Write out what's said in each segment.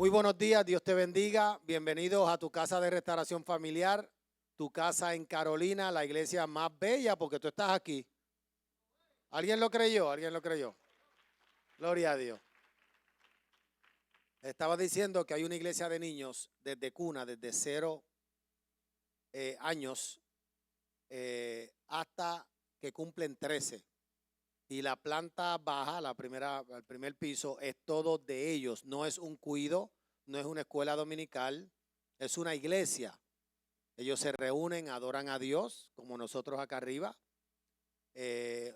Muy buenos días, Dios te bendiga. Bienvenidos a tu casa de restauración familiar, tu casa en Carolina, la iglesia más bella, porque tú estás aquí. ¿Alguien lo creyó? ¿Alguien lo creyó? Gloria a Dios. Estaba diciendo que hay una iglesia de niños desde cuna, desde 0 años hasta que cumplen 13. Y la planta baja, el primer piso, es todo de ellos. No es un cuido, no es una escuela dominical, es una iglesia. Ellos se reúnen, adoran a Dios, como nosotros acá arriba.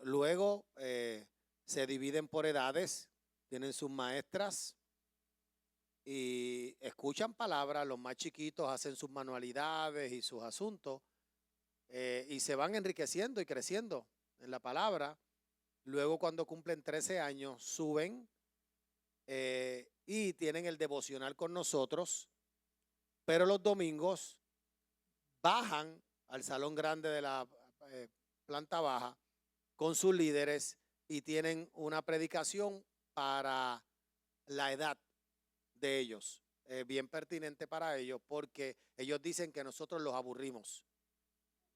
Luego se dividen por edades, tienen sus maestras y escuchan palabras. Los más chiquitos hacen sus manualidades y sus asuntos y se van enriqueciendo y creciendo en la palabra. Luego, cuando cumplen 13 años, suben y tienen el devocional con nosotros, pero los domingos bajan al salón grande de la planta baja con sus líderes y tienen una predicación para la edad de ellos, bien pertinente para ellos, porque ellos dicen que nosotros los aburrimos.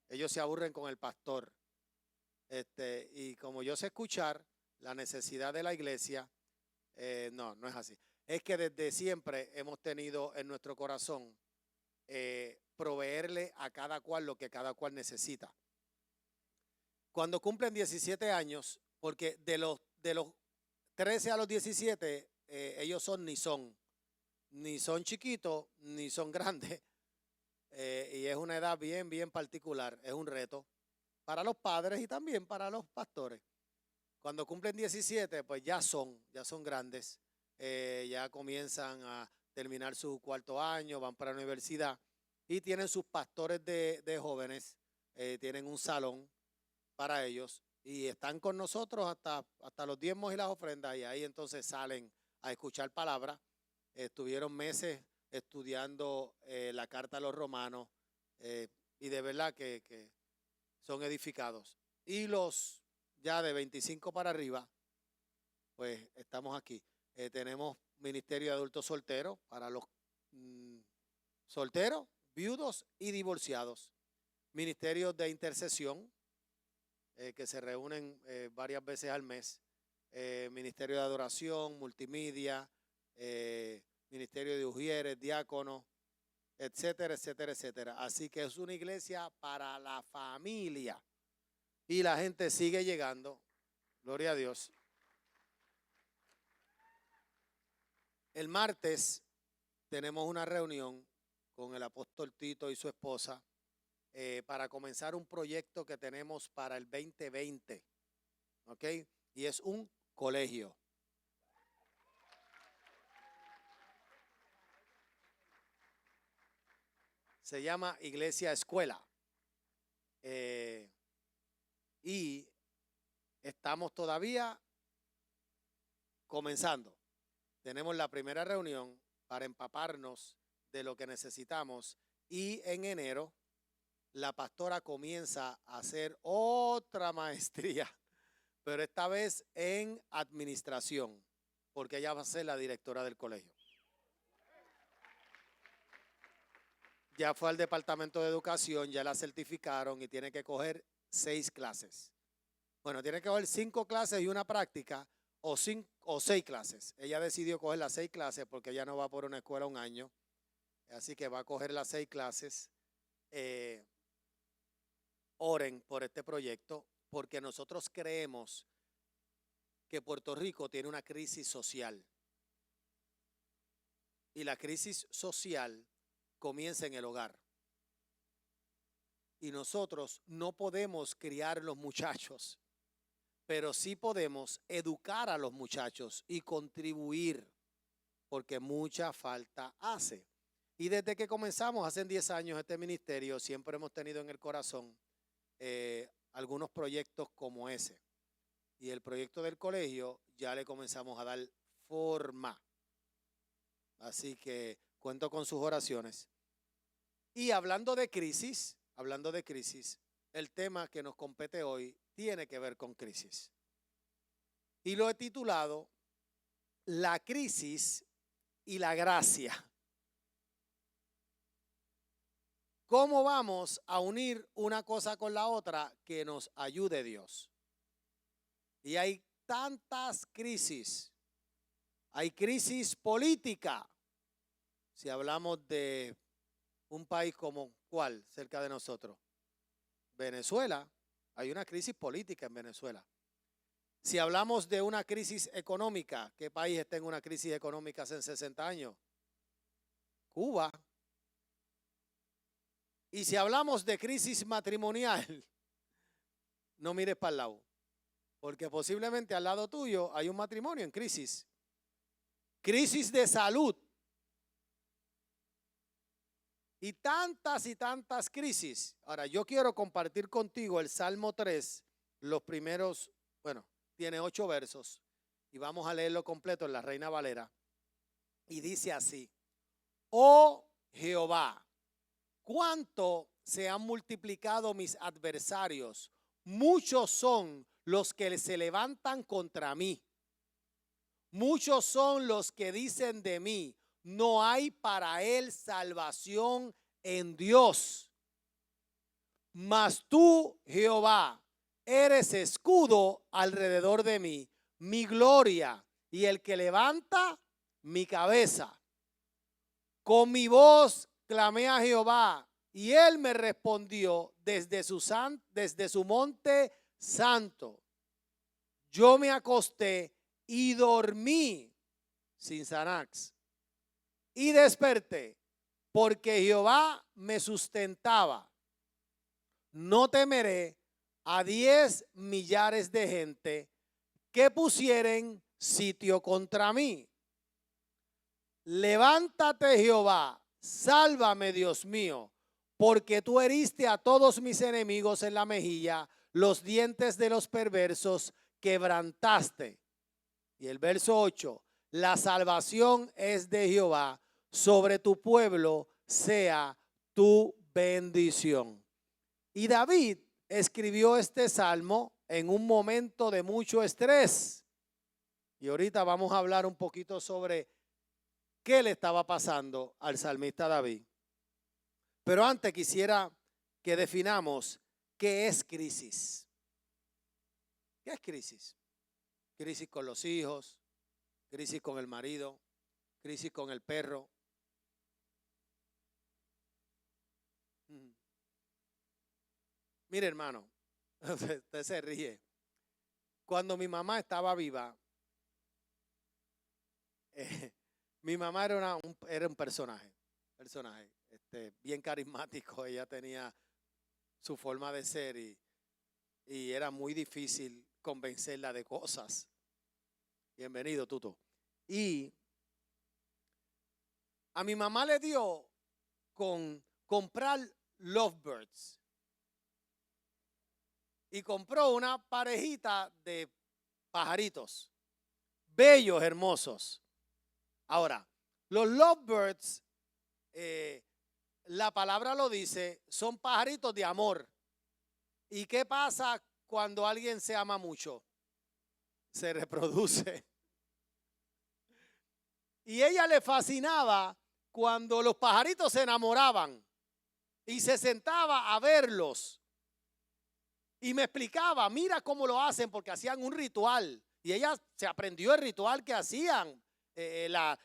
Ellos se aburren con el pastor. Y como yo sé escuchar la necesidad de la iglesia, no es así. Es que desde siempre hemos tenido en nuestro corazón proveerle a cada cual lo que cada cual necesita. Cuando cumplen 17 años, porque de los 13 a los 17, ellos ni son chiquitos, ni son grandes, y es una edad bien particular, es un reto para los padres y también para los pastores. Cuando cumplen 17, pues ya son grandes, ya comienzan a terminar su cuarto año, van para la universidad y tienen sus pastores de jóvenes, tienen un salón para ellos y están con nosotros hasta los diezmos y las ofrendas, y ahí entonces salen a escuchar palabra. Estuvieron meses estudiando la carta a los romanos y de verdad que son edificados. Y los ya de 25 para arriba, pues estamos aquí. Tenemos ministerio de adultos solteros para los solteros, viudos y divorciados. Ministerios de intercesión que se reúnen varias veces al mes. Ministerio de adoración, multimedia, ministerio de ujieres, diáconos, etcétera, etcétera, etcétera. Así que es una iglesia para la familia. Y la gente sigue llegando. Gloria a Dios. El martes tenemos una reunión con el apóstol Tito y su esposa para comenzar un proyecto que tenemos para el 2020. ¿Ok? Y es un colegio. Se llama Iglesia Escuela. Y estamos todavía comenzando. Tenemos la primera reunión para empaparnos de lo que necesitamos y en enero la pastora comienza a hacer otra maestría, pero esta vez en administración, porque ella va a ser la directora del colegio. Ya fue al departamento de educación, ya la certificaron y tiene que coger 6 clases. Bueno, tiene que coger 5 clases y una práctica o 6 clases. Ella decidió coger las 6 clases porque ella no va por una escuela un año. Así que va a coger las 6 clases. Oren por este proyecto porque nosotros creemos que Puerto Rico tiene una crisis social. Y la crisis social comienza en el hogar. Y nosotros no podemos criar los muchachos, pero sí podemos educar a los muchachos y contribuir, porque mucha falta hace. Y desde que comenzamos, hace 10 años, este ministerio, siempre hemos tenido en el corazón algunos proyectos como ese. Y el proyecto del colegio ya le comenzamos a dar forma. Así que cuento con sus oraciones. Y hablando de crisis, el tema que nos compete hoy tiene que ver con crisis. Y lo he titulado La crisis y la gracia. ¿Cómo vamos a unir una cosa con la otra? Que nos ayude Dios. Y hay tantas crisis. Hay crisis política. Si hablamos de un país como ¿cuál? Cerca de nosotros. Venezuela. Hay una crisis política en Venezuela. Si hablamos de una crisis económica, ¿qué país está en una crisis económica hace 60 años? Cuba. Y si hablamos de crisis matrimonial, no mires para el lado, porque posiblemente al lado tuyo hay un matrimonio en crisis. Crisis de salud. Y tantas crisis. Ahora, yo quiero compartir contigo el Salmo 3, los primeros, bueno, tiene 8 versos, y vamos a leerlo completo en la Reina Valera. Y dice así: oh Jehová, cuánto se han multiplicado mis adversarios, muchos son los que se levantan contra mí. Muchos son los que dicen de mí, no hay para él salvación en Dios. Mas tú, Jehová, eres escudo alrededor de mí, mi gloria y el que levanta mi cabeza. Con mi voz clamé a Jehová y él me respondió desde su monte santo. Yo me acosté y dormí sin Sanax. Y desperté, porque Jehová me sustentaba. No temeré a 10 millares de gente que pusieren sitio contra mí. Levántate, Jehová, sálvame, Dios mío, porque tú heriste a todos mis enemigos en la mejilla, los dientes de los perversos quebrantaste. Y el verso 8, la salvación es de Jehová, sobre tu pueblo sea tu bendición. Y David escribió este salmo en un momento de mucho estrés. Y ahorita vamos a hablar un poquito sobre qué le estaba pasando al salmista David. Pero antes quisiera que definamos qué es crisis. ¿Qué es crisis? Crisis con los hijos, crisis con el marido, crisis con el perro. Mire, hermano, usted se ríe. Cuando mi mamá estaba viva, mi mamá era un personaje bien carismático. Ella tenía su forma de ser y era muy difícil convencerla de cosas. Bienvenido, Tuto. Y a mi mamá le dio con comprar lovebirds. Y compró una parejita de pajaritos, bellos, hermosos. Ahora, los lovebirds, la palabra lo dice, son pajaritos de amor. ¿Y qué pasa cuando alguien se ama mucho? Se reproduce. Y ella le fascinaba cuando los pajaritos se enamoraban y se sentaba a verlos. Y me explicaba, mira cómo lo hacen, porque hacían un ritual. Y ella se aprendió el ritual que hacían. La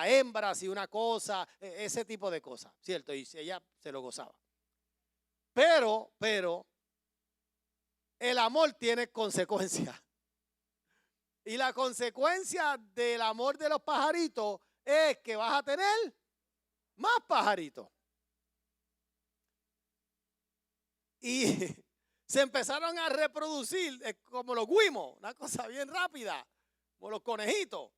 hembra hacía una cosa, ese tipo de cosas, ¿cierto? Y ella se lo gozaba. Pero, el amor tiene consecuencias. Y la consecuencia del amor de los pajaritos es que vas a tener más pajaritos. Y se empezaron a reproducir como los guimos, una cosa bien rápida, como los conejitos.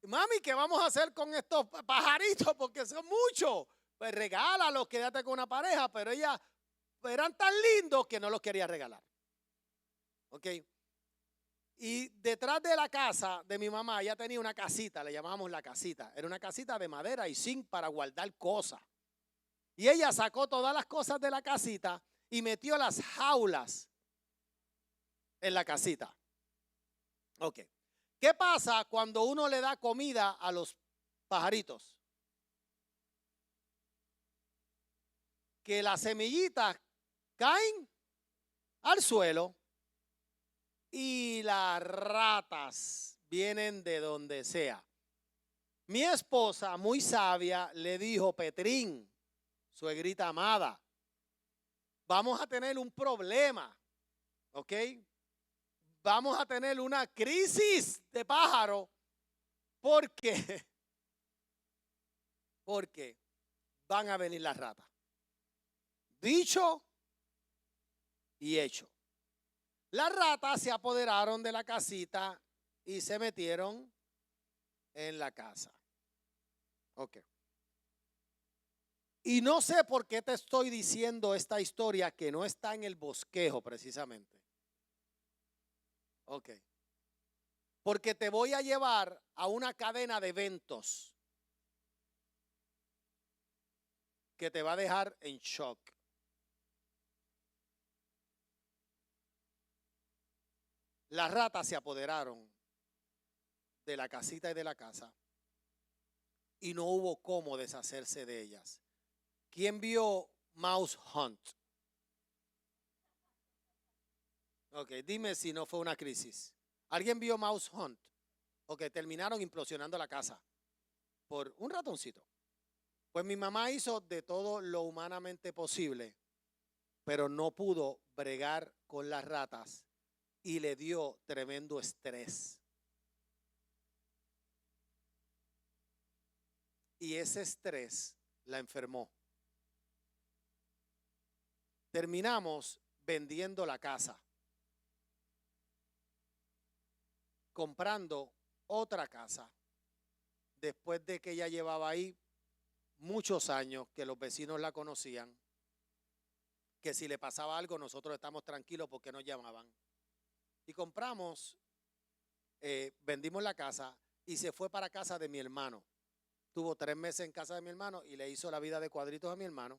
Mami, ¿qué vamos a hacer con estos pajaritos? Porque son muchos. Pues regálalos, quédate con una pareja, pero ellas eran tan lindos que no los quería regalar. ¿Ok? Y detrás de la casa de mi mamá, ella tenía una casita, le llamábamos la casita. Era una casita de madera y zinc para guardar cosas. Y ella sacó todas las cosas de la casita y metió las jaulas en la casita. Ok. ¿Qué pasa cuando uno le da comida a los pajaritos. Que las semillitas caen al suelo y las ratas vienen de donde sea. Mi esposa, muy sabia, le dijo: Petrín, suegrita amada, vamos a tener un problema, ¿ok? Vamos a tener una crisis de pájaro. ¿Por qué? Porque van a venir las ratas. Dicho y hecho. Las ratas se apoderaron de la casita y se metieron en la casa. Ok. Y no sé por qué te estoy diciendo esta historia que no está en el bosquejo precisamente. Ok. Porque te voy a llevar a una cadena de eventos que te va a dejar en shock. Las ratas se apoderaron de la casita y de la casa y no hubo cómo deshacerse de ellas. ¿Quién vio Mouse Hunt? Ok, dime si no fue una crisis. ¿Alguien vio Mouse Hunt? Ok, terminaron implosionando la casa por un ratoncito. Pues mi mamá hizo de todo lo humanamente posible, pero no pudo bregar con las ratas y le dio tremendo estrés. Y ese estrés la enfermó. Terminamos vendiendo la casa, comprando otra casa, después de que ella llevaba ahí muchos años, que los vecinos la conocían, que si le pasaba algo nosotros estamos tranquilos porque nos llamaban. Y compramos, vendimos la casa y se fue para casa de mi hermano. Tuvo 3 meses en casa de mi hermano y le hizo la vida de cuadritos a mi hermano.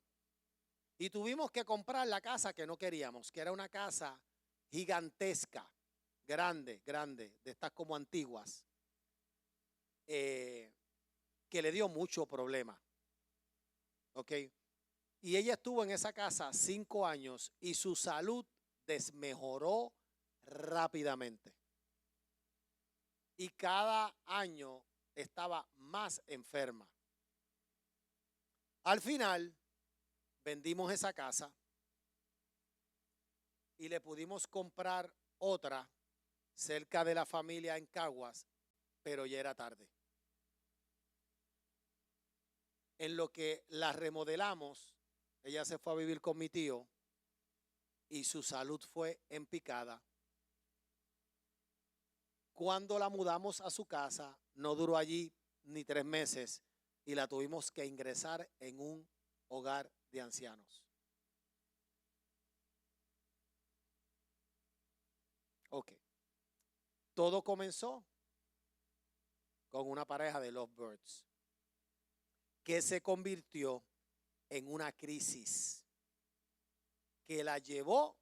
Y tuvimos que comprar la casa que no queríamos, que era una casa gigantesca, grande, de estas como antiguas, que le dio mucho problema. ¿Ok? Y ella estuvo en esa casa 5 años y su salud desmejoró rápidamente. Y cada año estaba más enferma. Al final, vendimos esa casa y le pudimos comprar otra cerca de la familia en Caguas, pero ya era tarde. En lo que la remodelamos, ella se fue a vivir con mi tío y su salud fue en picada. Cuando la mudamos a su casa, no duró allí ni 3 meses y la tuvimos que ingresar en un hogar de ancianos. Ok. Todo comenzó con una pareja de lovebirds que se convirtió en una crisis que la llevó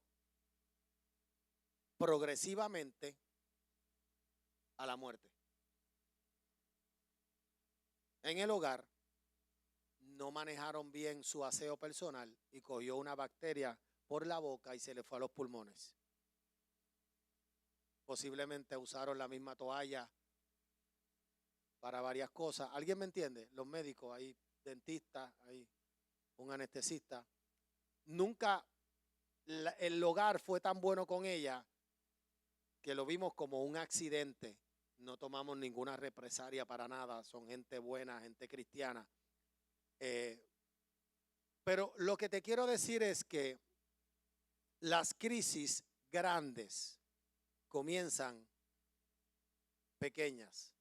progresivamente a la muerte. En el hogar no manejaron bien su aseo personal y cogió una bacteria por la boca y se le fue a los pulmones. Posiblemente usaron la misma toalla para varias cosas. ¿Alguien me entiende? Los médicos, hay dentistas, hay un anestesista. Nunca el hogar fue tan bueno con ella que lo vimos como un accidente. No tomamos ninguna represalia para nada. Son gente buena, gente cristiana. Pero lo que te quiero decir es que las crisis grandes comienzan pequeñas.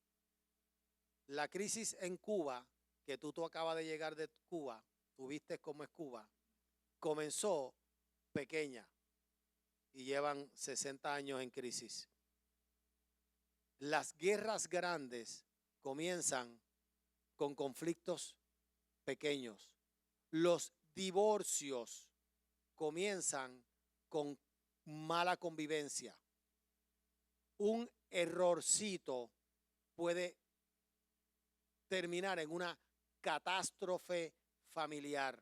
La crisis en Cuba, que tú acabas de llegar de Cuba, tú viste cómo es Cuba, comenzó pequeña y llevan 60 años en crisis. Las guerras grandes comienzan con conflictos pequeños. Los divorcios comienzan con mala convivencia. Un errorcito puede terminar en una catástrofe familiar.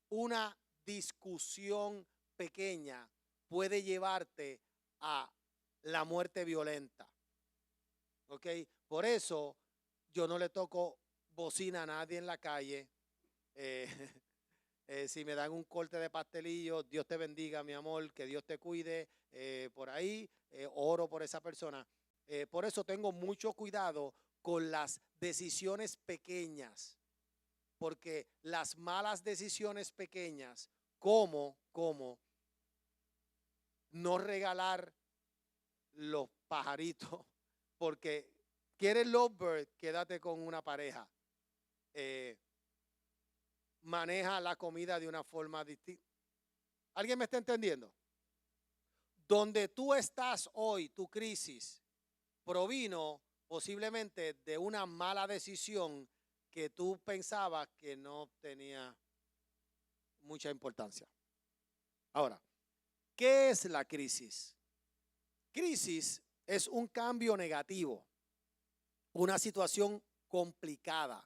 Una discusión pequeña puede llevarte a la muerte violenta. ¿Ok? Por eso yo no le toco bocina a nadie en la calle. Si me dan un corte de pastelillo, Dios te bendiga, mi amor, que Dios te cuide por ahí, oro por esa persona. Por eso tengo mucho cuidado con las decisiones pequeñas, porque las malas decisiones pequeñas, como no regalar los pajaritos, porque quieres lovebird, quédate con una pareja. Maneja la comida de una forma distinta. ¿Alguien me está entendiendo? Donde tú estás hoy, tu crisis provino posiblemente de una mala decisión que tú pensabas que no tenía mucha importancia. Ahora, ¿qué es la crisis? Crisis es un cambio negativo, una situación complicada,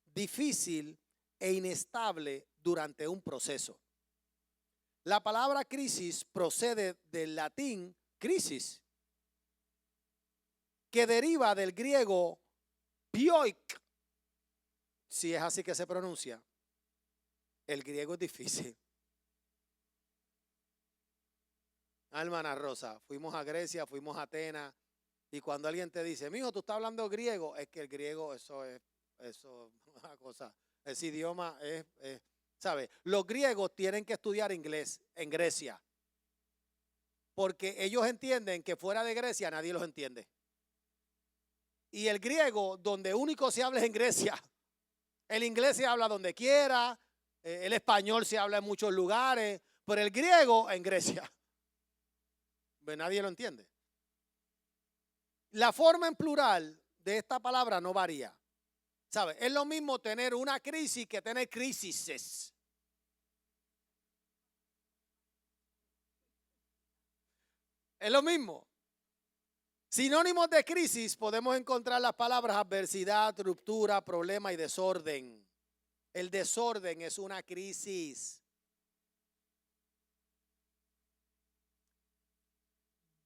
difícil e inestable durante un proceso. La palabra crisis procede del latín crisis, que deriva del griego pioik, si es así que se pronuncia. El griego es difícil. Hermana Rosa, fuimos a Grecia, fuimos a Atenas, y cuando alguien te dice, mijo, tú estás hablando griego, es que el griego, eso es una cosa, ese idioma ¿sabe? Los griegos tienen que estudiar inglés en Grecia, porque ellos entienden que fuera de Grecia nadie los entiende. Y el griego, donde único se habla es en Grecia. El inglés se habla donde quiera, el español se habla en muchos lugares, pero el griego en Grecia. Nadie lo entiende. La forma en plural de esta palabra no varía. ¿Sabe? Es lo mismo tener una crisis que tener crisis. Es lo mismo. Sinónimos de crisis podemos encontrar las palabras adversidad, ruptura, problema y desorden. El desorden es una crisis.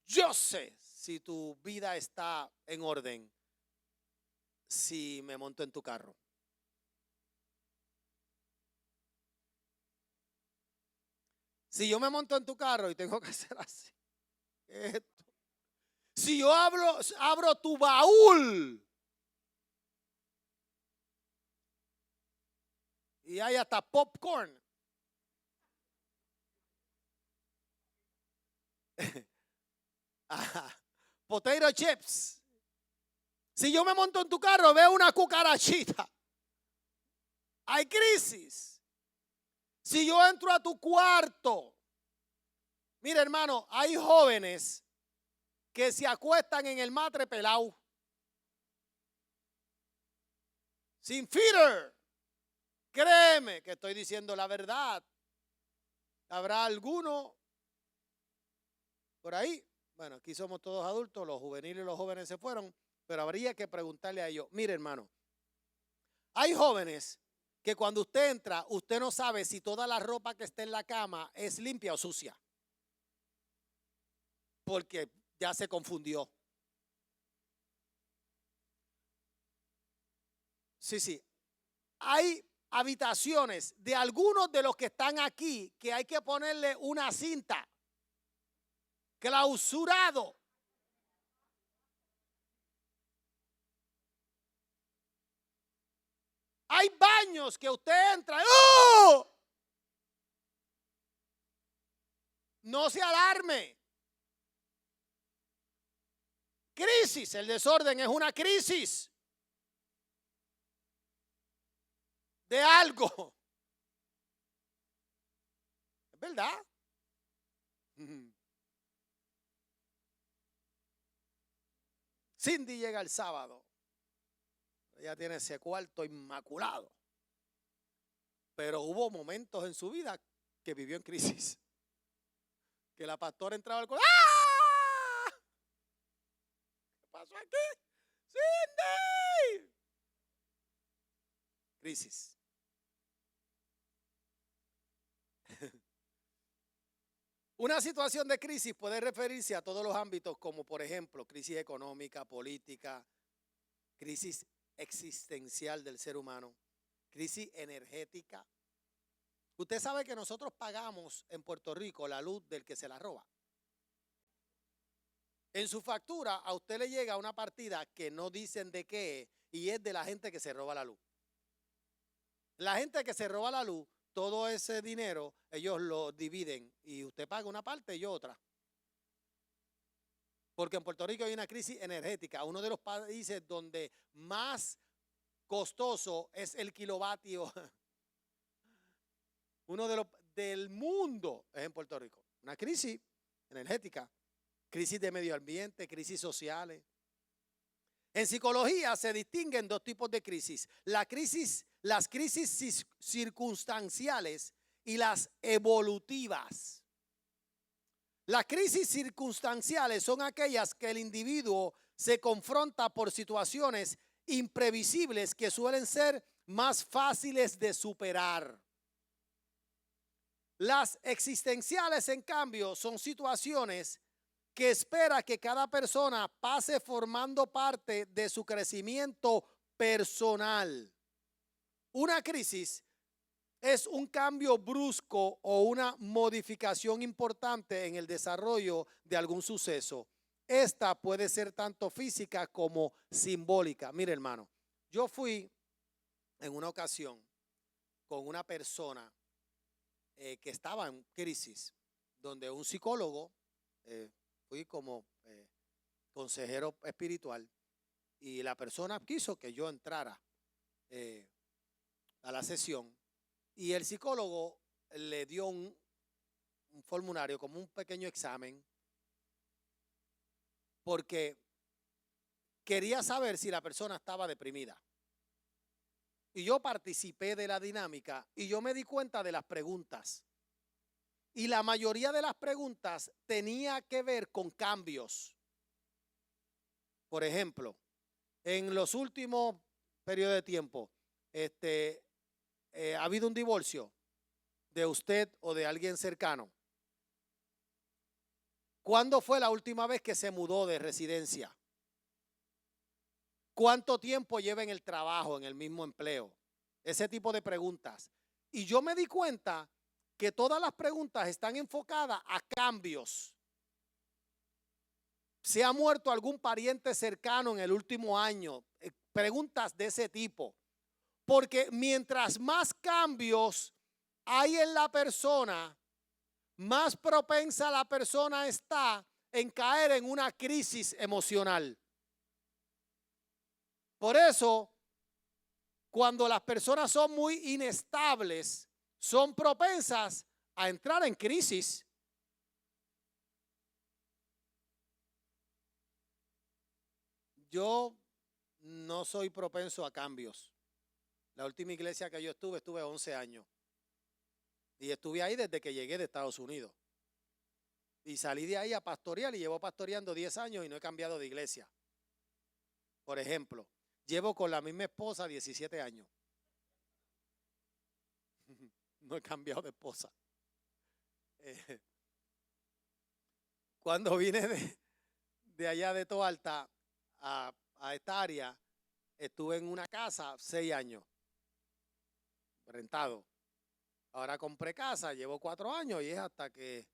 Yo sé si tu vida está en orden si me monto en tu carro. Si yo me monto en tu carro y tengo que hacer así, esto. Si yo abro tu baúl y hay hasta popcorn. Potato chips. Si yo me monto en tu carro, veo una cucarachita. Hay crisis. Si yo entro a tu cuarto, mira hermano, hay jóvenes que se acuestan en el matre pelado, sin feeder. Créeme que estoy diciendo la verdad. Habrá alguno por ahí. Bueno, aquí somos todos adultos, los juveniles y los jóvenes se fueron, pero habría que preguntarle a ellos, mire hermano, hay jóvenes que cuando usted entra, usted no sabe si toda la ropa que está en la cama es limpia o sucia, porque ya se confundió. Sí. Hay habitaciones de algunos de los que están aquí que hay que ponerle una cinta, clausurado. Hay baños que usted entra. ¡Oh! No se alarme. Crisis, el desorden es una crisis de algo. ¿Es verdad? Cindy llega el sábado. Ella tiene ese cuarto inmaculado. Pero hubo momentos en su vida que vivió en crisis. Que la pastora entraba al cuarto. ¡Ah! ¿Qué pasó aquí? ¡Cindy! Crisis. Una situación de crisis puede referirse a todos los ámbitos, como por ejemplo crisis económica, política, crisis existencial del ser humano, crisis energética. Usted sabe que nosotros pagamos en Puerto Rico la luz del que se la roba. En su factura a usted le llega una partida que no dicen de qué es y es de la gente que se roba la luz. La gente que se roba la luz, todo ese dinero ellos lo dividen y usted paga una parte y yo otra. Porque en Puerto Rico hay una crisis energética, uno de los países donde más costoso es el kilovatio. Uno de los del mundo es en Puerto Rico. Una crisis energética, crisis de medio ambiente, crisis sociales. En psicología se distinguen dos tipos de crisis. Las crisis circunstanciales y las evolutivas. Las crisis circunstanciales son aquellas que el individuo se confronta por situaciones imprevisibles que suelen ser más fáciles de superar. Las existenciales, en cambio, son situaciones que espera que cada persona pase formando parte de su crecimiento personal. Una crisis es un cambio brusco o una modificación importante en el desarrollo de algún suceso. Esta puede ser tanto física como simbólica. Mire, hermano, yo fui en una ocasión con una persona que estaba en crisis, donde un psicólogo, fui como consejero espiritual, y la persona quiso que yo entrara a la sesión, y el psicólogo le dio un formulario, como un pequeño examen, porque quería saber si la persona estaba deprimida. Y yo participé de la dinámica y yo me di cuenta de las preguntas. Y la mayoría de las preguntas tenía que ver con cambios. Por ejemplo, en los últimos periodos de tiempo, ¿ha habido un divorcio de usted o de alguien cercano? ¿Cuándo fue la última vez que se mudó de residencia? ¿Cuánto tiempo lleva en el trabajo, en el mismo empleo? Ese tipo de preguntas. Y yo me di cuenta que todas las preguntas están enfocadas a cambios. ¿Se ha muerto algún pariente cercano en el último año? Preguntas de ese tipo. Porque mientras más cambios hay en la persona, más propensa la persona está en caer en una crisis emocional. Por eso, cuando las personas son muy inestables, son propensas a entrar en crisis. Yo no soy propenso a cambios. La última iglesia que yo estuve 11 años. Y estuve ahí desde que llegué de Estados Unidos. Y salí de ahí a pastorear y llevo pastoreando 10 años y no he cambiado de iglesia. Por ejemplo, llevo con la misma esposa 17 años. No he cambiado de esposa. Cuando vine de allá de Toalta a esta área, estuve en una casa 6 años, rentado. Ahora compré casa, llevo 4 años y es hasta que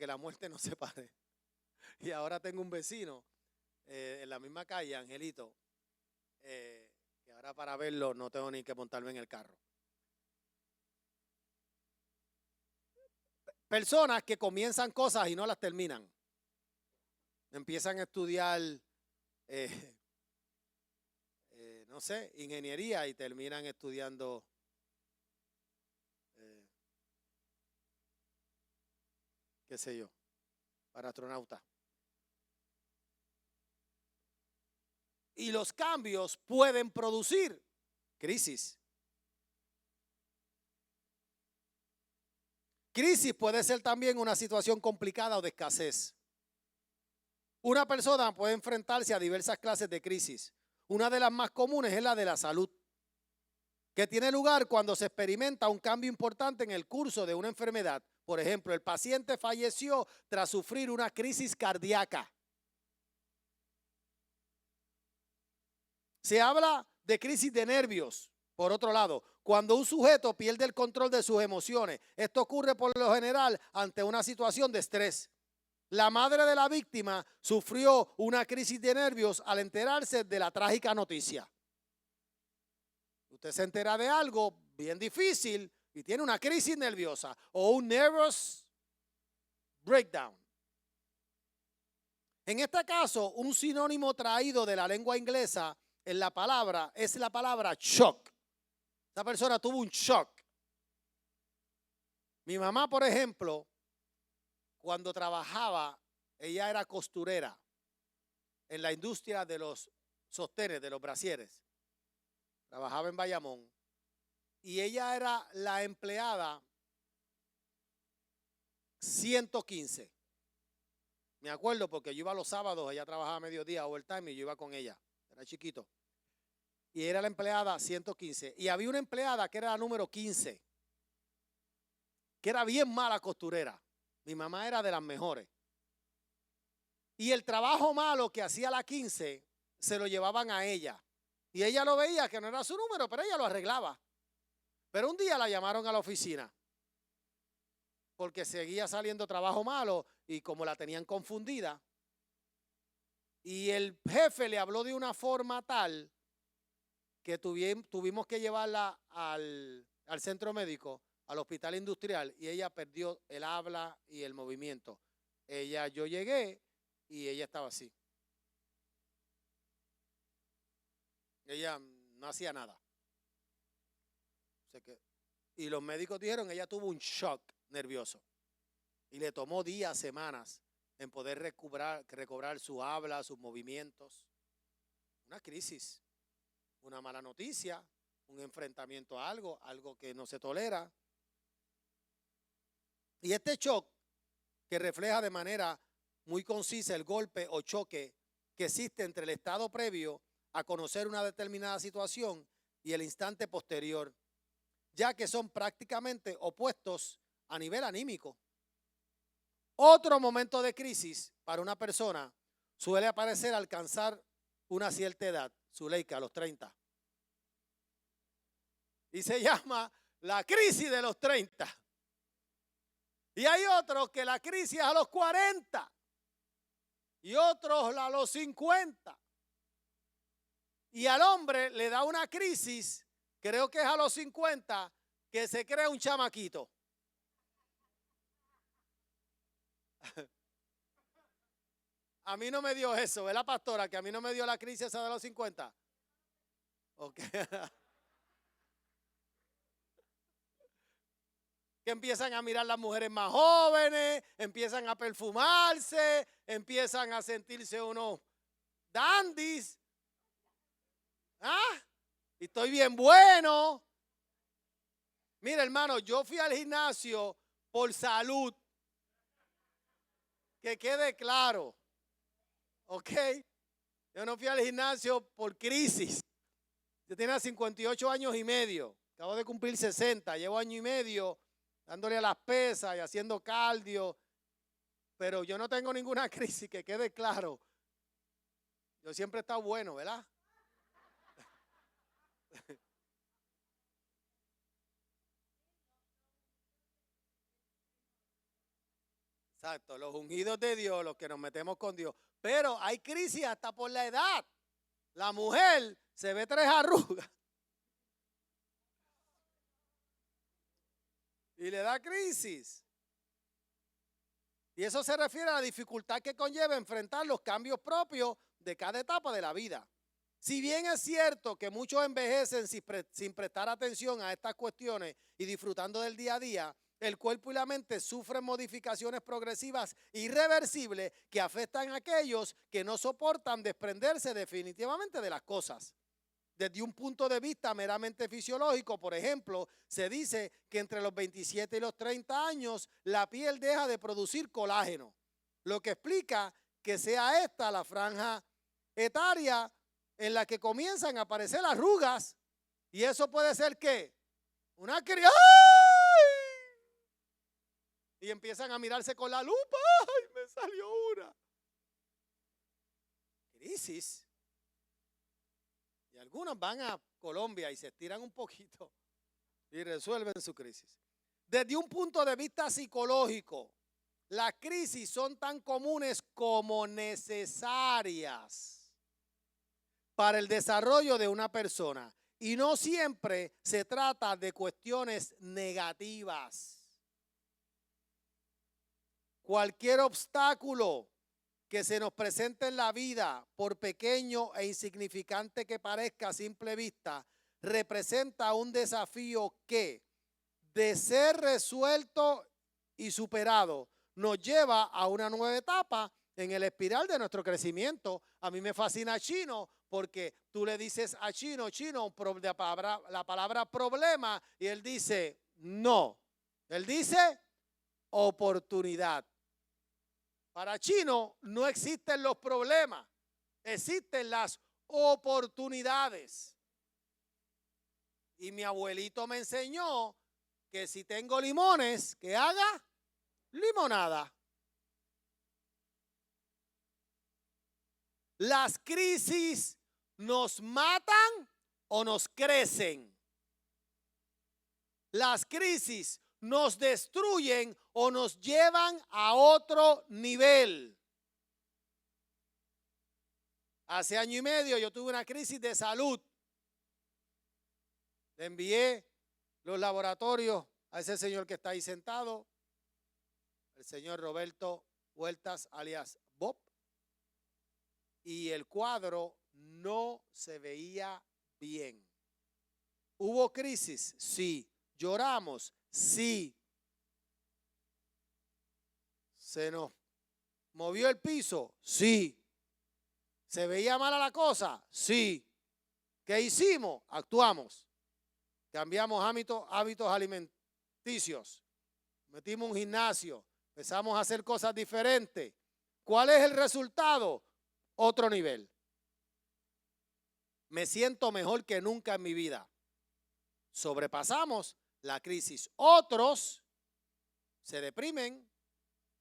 la muerte nos separe. Y ahora tengo un vecino en la misma calle, Angelito, que ahora para verlo no tengo ni que montarme en el carro. Personas que comienzan cosas y no las terminan. Empiezan a estudiar, no sé, ingeniería y terminan estudiando qué sé yo, para astronauta. Y los cambios pueden producir crisis. Crisis puede ser también una situación complicada o de escasez. Una persona puede enfrentarse a diversas clases de crisis. Una de las más comunes es la de la salud. que tiene lugar cuando se experimenta un cambio importante en el curso de una enfermedad. Por ejemplo, el paciente falleció tras sufrir una crisis cardíaca. Se habla de crisis de nervios. Por otro lado, cuando un sujeto pierde el control de sus emociones, esto ocurre por lo general ante una situación de estrés. La madre de la víctima sufrió una crisis de nervios al enterarse de la trágica noticia. Usted se entera de algo bien difícil y tiene una crisis nerviosa o un nervous breakdown. En este caso, un sinónimo traído de la lengua inglesa en la palabra es la palabra shock. Esta persona tuvo un shock. Mi mamá, por ejemplo, cuando trabajaba, ella era costurera en la industria de los sostenes, de los brasieres. Trabajaba en Bayamón. Y ella era la empleada 115. Me acuerdo porque yo iba los sábados, ella trabajaba a mediodía, overtime, y yo iba con ella. Era chiquito. Y era la empleada 115. Y había una empleada que era la número 15, que era bien mala costurera. Mi mamá era de las mejores. Y el trabajo malo que hacía la 15 se lo llevaban a ella. Y ella lo veía que no era su número, pero ella lo arreglaba. Pero un día la llamaron a la oficina porque seguía saliendo trabajo malo y como la tenían confundida. Y el jefe le habló de una forma tal que tuvimos que llevarla al centro médico, al hospital industrial, y ella perdió el habla y el movimiento. Yo llegué y ella estaba así. Ella no hacía nada. Y los médicos dijeron, ella tuvo un shock nervioso. Y le tomó días, semanas en poder recobrar su habla, sus movimientos. Una crisis, una mala noticia, un enfrentamiento a algo que no se tolera. Y este shock, que refleja de manera muy concisa el golpe o choque que existe entre el estado previo a conocer una determinada situación y el instante posterior, ya que son prácticamente opuestos a nivel anímico. Otro momento de crisis para una persona suele aparecer al alcanzar una cierta edad, Zuleika, a los 30. Y se llama la crisis de los 30. Y hay otros que la crisis es a los 40 y otros a los 50. Y al hombre le da una crisis, creo que es a los 50, que se crea un chamaquito. A mí no me dio eso, ¿verdad, pastora? Que a mí no me dio la crisis esa de los 50. Ok. Que empiezan a mirar las mujeres más jóvenes, empiezan a perfumarse, empiezan a sentirse unos dandies. ¿Ah? Y estoy bien bueno. Mira, hermano, yo fui al gimnasio por salud. Que quede claro. ¿Ok? Yo no fui al gimnasio por crisis. Yo tenía 58 años y medio. Acabo de cumplir 60. Llevo año y medio dándole a las pesas y haciendo cardio. Pero yo no tengo ninguna crisis, que quede claro. Yo siempre he estado bueno, ¿verdad? Exacto, los ungidos de Dios, los que nos metemos con Dios. Pero hay crisis hasta por la edad. La mujer se ve 3 arrugas. Y le da crisis. Y eso se refiere a la dificultad que conlleva enfrentar los cambios propios de cada etapa de la vida. Si bien es cierto que muchos envejecen sin prestar atención a estas cuestiones y disfrutando del día a día, el cuerpo y la mente sufren modificaciones progresivas irreversibles que afectan a aquellos que no soportan desprenderse definitivamente de las cosas. Desde un punto de vista meramente fisiológico, por ejemplo, se dice que entre los 27 y los 30 años la piel deja de producir colágeno, lo que explica que sea esta la franja etaria en la que comienzan a aparecer arrugas Y eso puede ser ¿qué? Una crisis. Y empiezan a mirarse con la lupa. ¡Ay, me salió una! Crisis. Y algunos van a Colombia y se estiran un poquito y resuelven su crisis. Desde un punto de vista psicológico, las crisis son tan comunes como necesarias para el desarrollo de una persona. Y no siempre se trata de cuestiones negativas. Cualquier obstáculo que se nos presente en la vida, por pequeño e insignificante que parezca a simple vista, representa un desafío que, de ser resuelto y superado, nos lleva a una nueva etapa en el espiral de nuestro crecimiento. A mí me fascina Chino porque tú le dices a Chino, la palabra problema, y él dice no. Él dice oportunidad. Para Chino no existen los problemas, existen las oportunidades. Y mi abuelito me enseñó que si tengo limones, que haga limonada. Las crisis nos matan o nos crecen. Las crisis nos destruyen o nos llevan a otro nivel. Hace año y medio yo tuve una crisis de salud. Le envié los laboratorios a ese señor que está ahí sentado, el señor Roberto Huertas, alias Bob, y el cuadro no se veía bien. ¿Hubo crisis? Sí. ¿Lloramos? Sí. ¿Se nos movió el piso? Sí. ¿Se veía mala la cosa? Sí. ¿Qué hicimos? Actuamos. Cambiamos hábitos alimenticios. Metimos un gimnasio. Empezamos a hacer cosas diferentes. ¿Cuál es el resultado? Otro nivel. Me siento mejor que nunca en mi vida. Sobrepasamos la crisis. Otros se deprimen,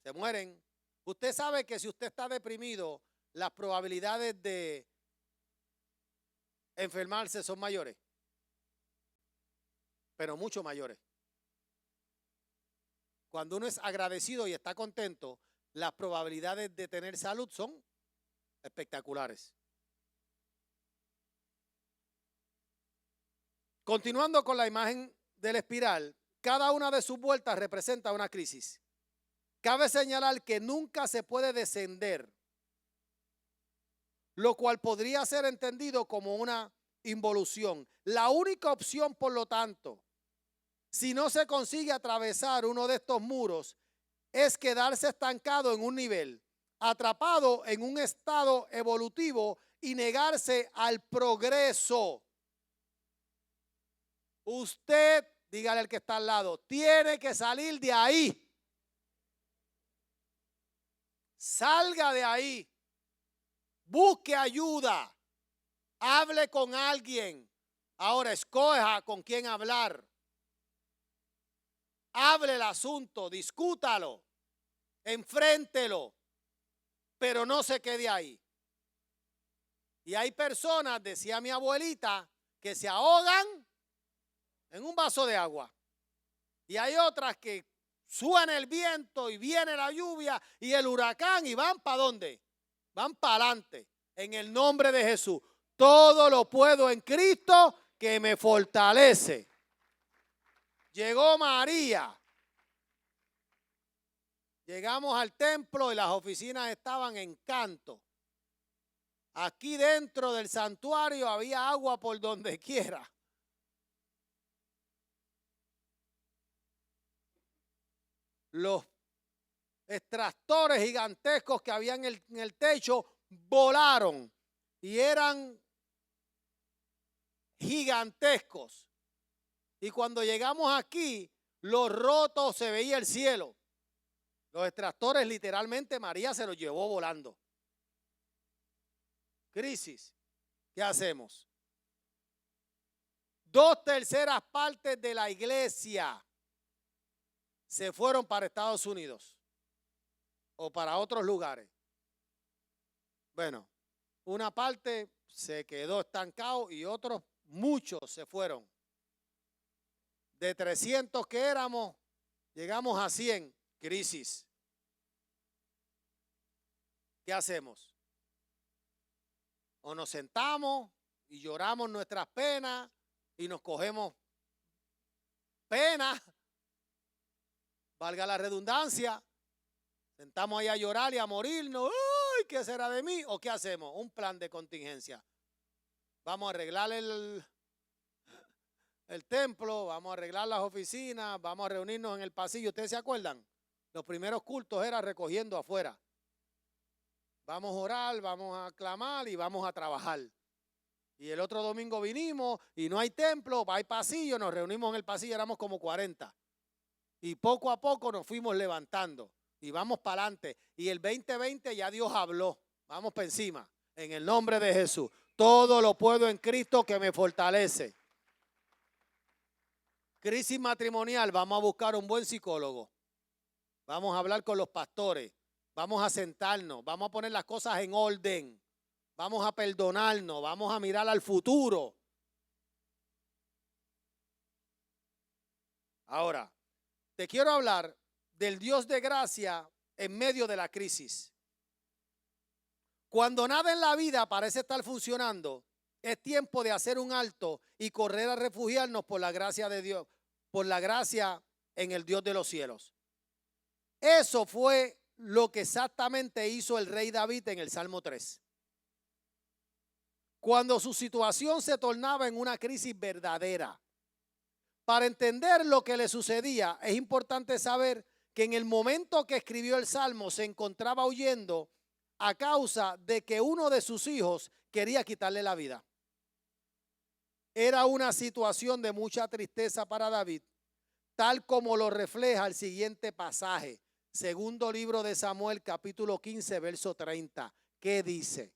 se mueren. Usted sabe que si usted está deprimido, las probabilidades de enfermarse son mayores, pero mucho mayores. Cuando uno es agradecido y está contento, las probabilidades de tener salud son espectaculares. Continuando con la imagen del espiral, cada una de sus vueltas representa una crisis. Cabe señalar que nunca se puede descender, lo cual podría ser entendido como una involución. La única opción, por lo tanto, si no se consigue atravesar uno de estos muros, es quedarse estancado en un nivel, atrapado en un estado evolutivo y negarse al progreso. Usted, dígale al que está al lado, tiene que salir de ahí. Salga de ahí. Busque ayuda. Hable con alguien. Ahora escoja con quién hablar. Hable el asunto, discútalo, enfréntelo, pero no se quede ahí. Y hay personas, decía mi abuelita, que se ahogan en un vaso de agua. Y hay otras que suena el viento y viene la lluvia y el huracán y van ¿para dónde? Van para adelante. En el nombre de Jesús. Todo lo puedo en Cristo que me fortalece. Llegó María. Llegamos al templo y las oficinas estaban en canto. Aquí dentro del santuario había agua por donde quiera. Los extractores gigantescos que había en el techo volaron y eran gigantescos. Y cuando llegamos aquí, los rotos se veía el cielo. Los extractores literalmente María se los llevó volando. Crisis. ¿Qué hacemos? 2/3 partes de la iglesia se fueron para Estados Unidos o para otros lugares. Bueno, una parte se quedó estancado y otros, muchos se fueron. De 300 que éramos, llegamos a 100. Crisis. ¿Qué hacemos? O nos sentamos y lloramos nuestras penas y nos cogemos pena, valga la redundancia, sentamos ahí a llorar y a morirnos. ¡Ay, qué será de mí! ¿O qué hacemos? Un plan de contingencia. Vamos a arreglar el templo, vamos a arreglar las oficinas, vamos a reunirnos en el pasillo. ¿Ustedes se acuerdan? Los primeros cultos era recogiendo afuera. Vamos a orar, vamos a clamar y vamos a trabajar. Y el otro domingo vinimos y no hay templo, hay pasillo, nos reunimos en el pasillo, éramos como 40. Y poco a poco nos fuimos levantando y vamos para adelante. Y el 2020 ya Dios habló. Vamos para encima. En el nombre de Jesús. Todo lo puedo en Cristo que me fortalece. Crisis matrimonial, vamos a buscar un buen psicólogo. Vamos a hablar con los pastores. Vamos a sentarnos. Vamos a poner las cosas en orden. Vamos a perdonarnos. Vamos a mirar al futuro. Ahora, te quiero hablar del Dios de gracia en medio de la crisis. Cuando nada en la vida parece estar funcionando, es tiempo de hacer un alto y correr a refugiarnos por la gracia de Dios, por la gracia en el Dios de los cielos. Eso fue lo que exactamente hizo el rey David en el Salmo 3. Cuando su situación se tornaba en una crisis verdadera. Para entender lo que le sucedía, es importante saber que en el momento que escribió el Salmo se encontraba huyendo a causa de que uno de sus hijos quería quitarle la vida. Era una situación de mucha tristeza para David, tal como lo refleja el siguiente pasaje, segundo libro de Samuel, capítulo 15, verso 30, que dice: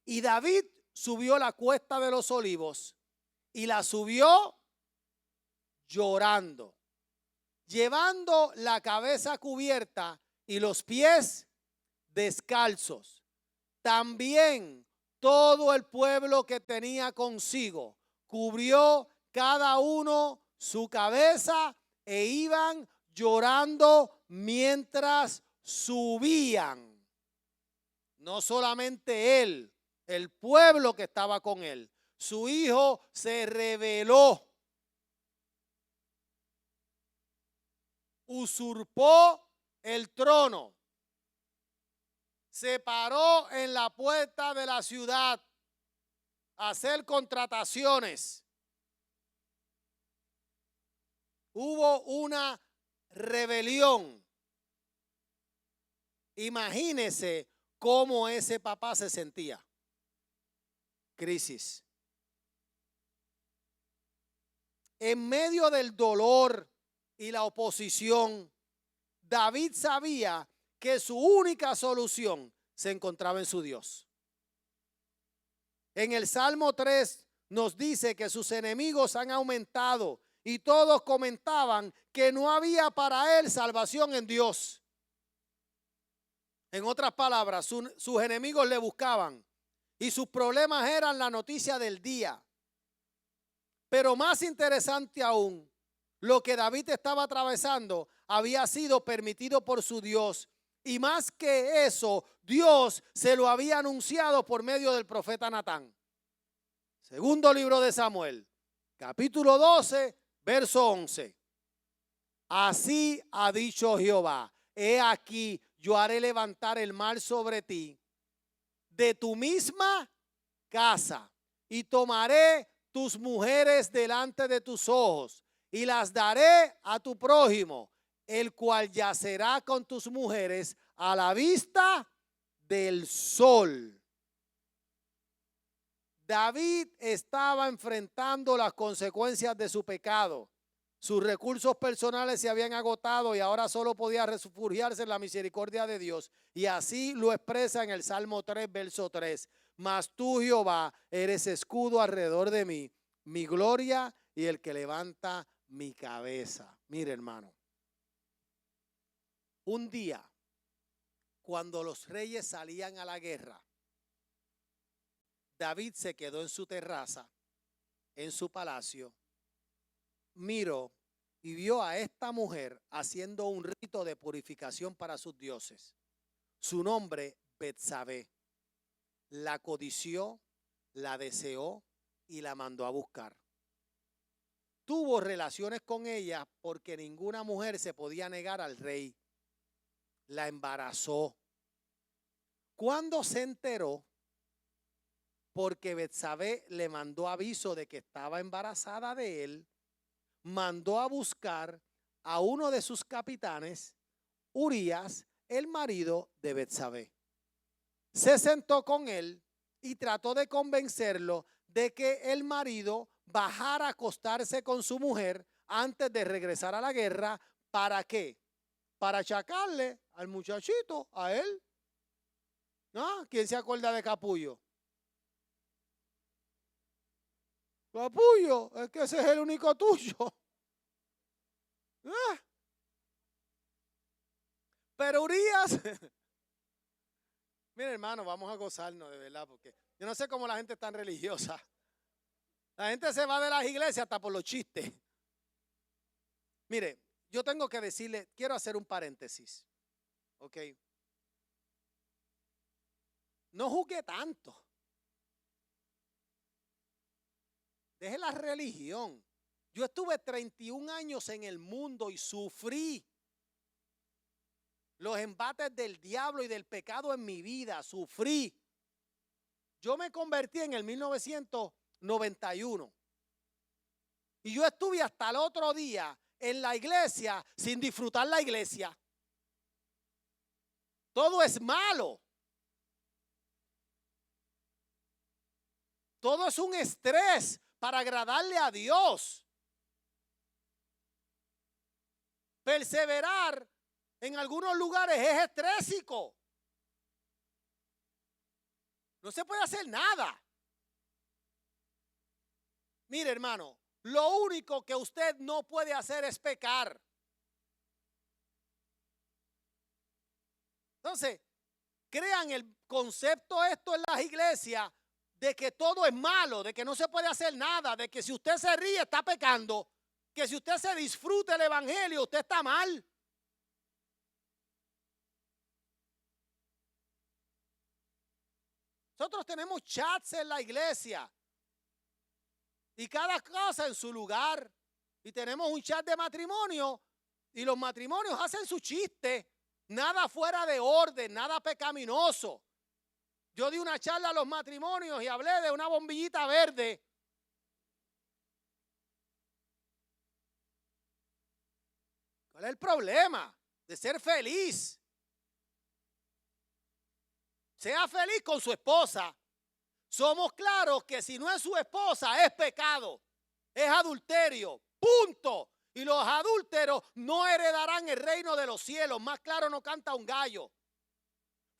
y David subió la cuesta de los olivos y la subió llorando, llevando la cabeza cubierta y los pies descalzos. También todo el pueblo que tenía consigo cubrió cada uno su cabeza e iban llorando mientras subían. No solamente él, el pueblo que estaba con él. Su hijo se rebeló. Usurpó el trono. Se paró en la puerta de la ciudad a hacer contrataciones. Hubo una rebelión. Imagínese cómo ese papá se sentía. Crisis. En medio del dolor y la oposición, David sabía que su única solución se encontraba en su Dios. En el Salmo 3 nos dice que sus enemigos han aumentado y todos comentaban que no había para él salvación en Dios. En otras palabras, sus enemigos le buscaban y sus problemas eran la noticia del día. Pero más interesante aún, lo que David estaba atravesando había sido permitido por su Dios. Y más que eso, Dios se lo había anunciado por medio del profeta Natán. Segundo libro de Samuel, capítulo 12, verso 11. Así ha dicho Jehová: he aquí, yo haré levantar el mal sobre ti de tu misma casa y tomaré tus mujeres delante de tus ojos y las daré a tu prójimo, el cual yacerá con tus mujeres a la vista del sol. David estaba enfrentando las consecuencias de su pecado. Sus recursos personales se habían agotado y ahora solo podía refugiarse en la misericordia de Dios. Y así lo expresa en el Salmo 3, verso 3. Mas tú, Jehová, eres escudo alrededor de mí. mi gloria y el que levanta mi cabeza. Mire, hermano, un día, cuando los reyes salían a la guerra, David se quedó en su terraza, en su palacio, miró y vio a esta mujer haciendo un rito de purificación para sus dioses. Su nombre, Betsabé. La codició, la deseó y la mandó a buscar. Tuvo relaciones con ella porque ninguna mujer se podía negar al rey. La embarazó. Cuando se enteró, porque Betsabé le mandó aviso de que estaba embarazada de él, mandó a buscar a uno de sus capitanes, Urías, el marido de Betsabé. Se sentó con él y trató de convencerlo de que el marido bajara a acostarse con su mujer antes de regresar a la guerra. ¿Para qué? Para achacarle al muchachito, a él. ¿No? ¿Quién se acuerda de Capullo? Capullo, es que ese es el único tuyo. ¿Ah? Pero Urías, mire hermano, vamos a gozarnos de verdad, porque yo no sé cómo la gente es tan religiosa. La gente se va de las iglesias hasta por los chistes. Mire, yo tengo que decirle, quiero hacer un paréntesis, ¿ok? No juzgue tanto. Deje la religión. Yo estuve 31 años en el mundo y sufrí los embates del diablo y del pecado en mi vida. Sufrí. Yo me convertí en el 1991. Y yo estuve hasta el otro día en la iglesia sin disfrutar la iglesia. Todo es malo. Todo es un estrés para agradarle a Dios. Perseverar en algunos lugares es estrésico. No se puede hacer nada. Mire, hermano, lo único que usted no puede hacer es pecar. Entonces, crean el concepto esto en las iglesias de que todo es malo, de que no se puede hacer nada, de que si usted se ríe está pecando, que si usted se disfruta el evangelio usted está mal. Nosotros tenemos chats en la iglesia y cada cosa en su lugar. Y tenemos un chat de matrimonio y los matrimonios hacen su chiste. Nada fuera de orden, nada pecaminoso. Yo di una charla a los matrimonios y hablé de una bombillita verde. ¿Cuál es el problema? De ser feliz. Sea feliz con su esposa. Somos claros que si no es su esposa es pecado, es adulterio, punto. Y los adúlteros no heredarán el reino de los cielos. Más claro no canta un gallo.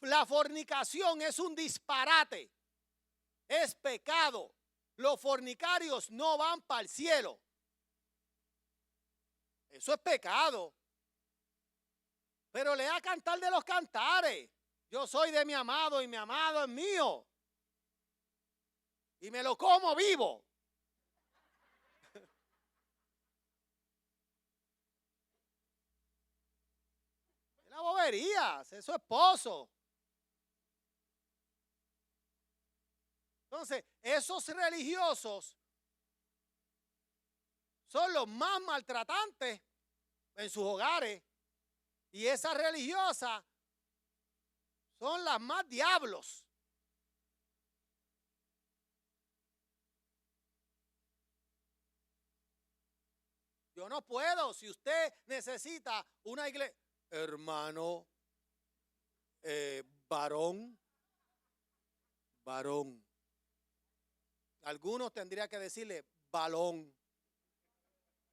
La fornicación es un disparate, es pecado. Los fornicarios no van para el cielo. Eso es pecado. Pero lea Cantar de los Cantares. Yo soy de mi amado y mi amado es mío. Y me lo como vivo. Es la bobería, es su esposo. Entonces, esos religiosos son los más maltratantes en sus hogares. Y esas religiosas son las más diablos. Yo no puedo. Si usted necesita una iglesia, hermano, varón. Algunos tendría que decirle balón.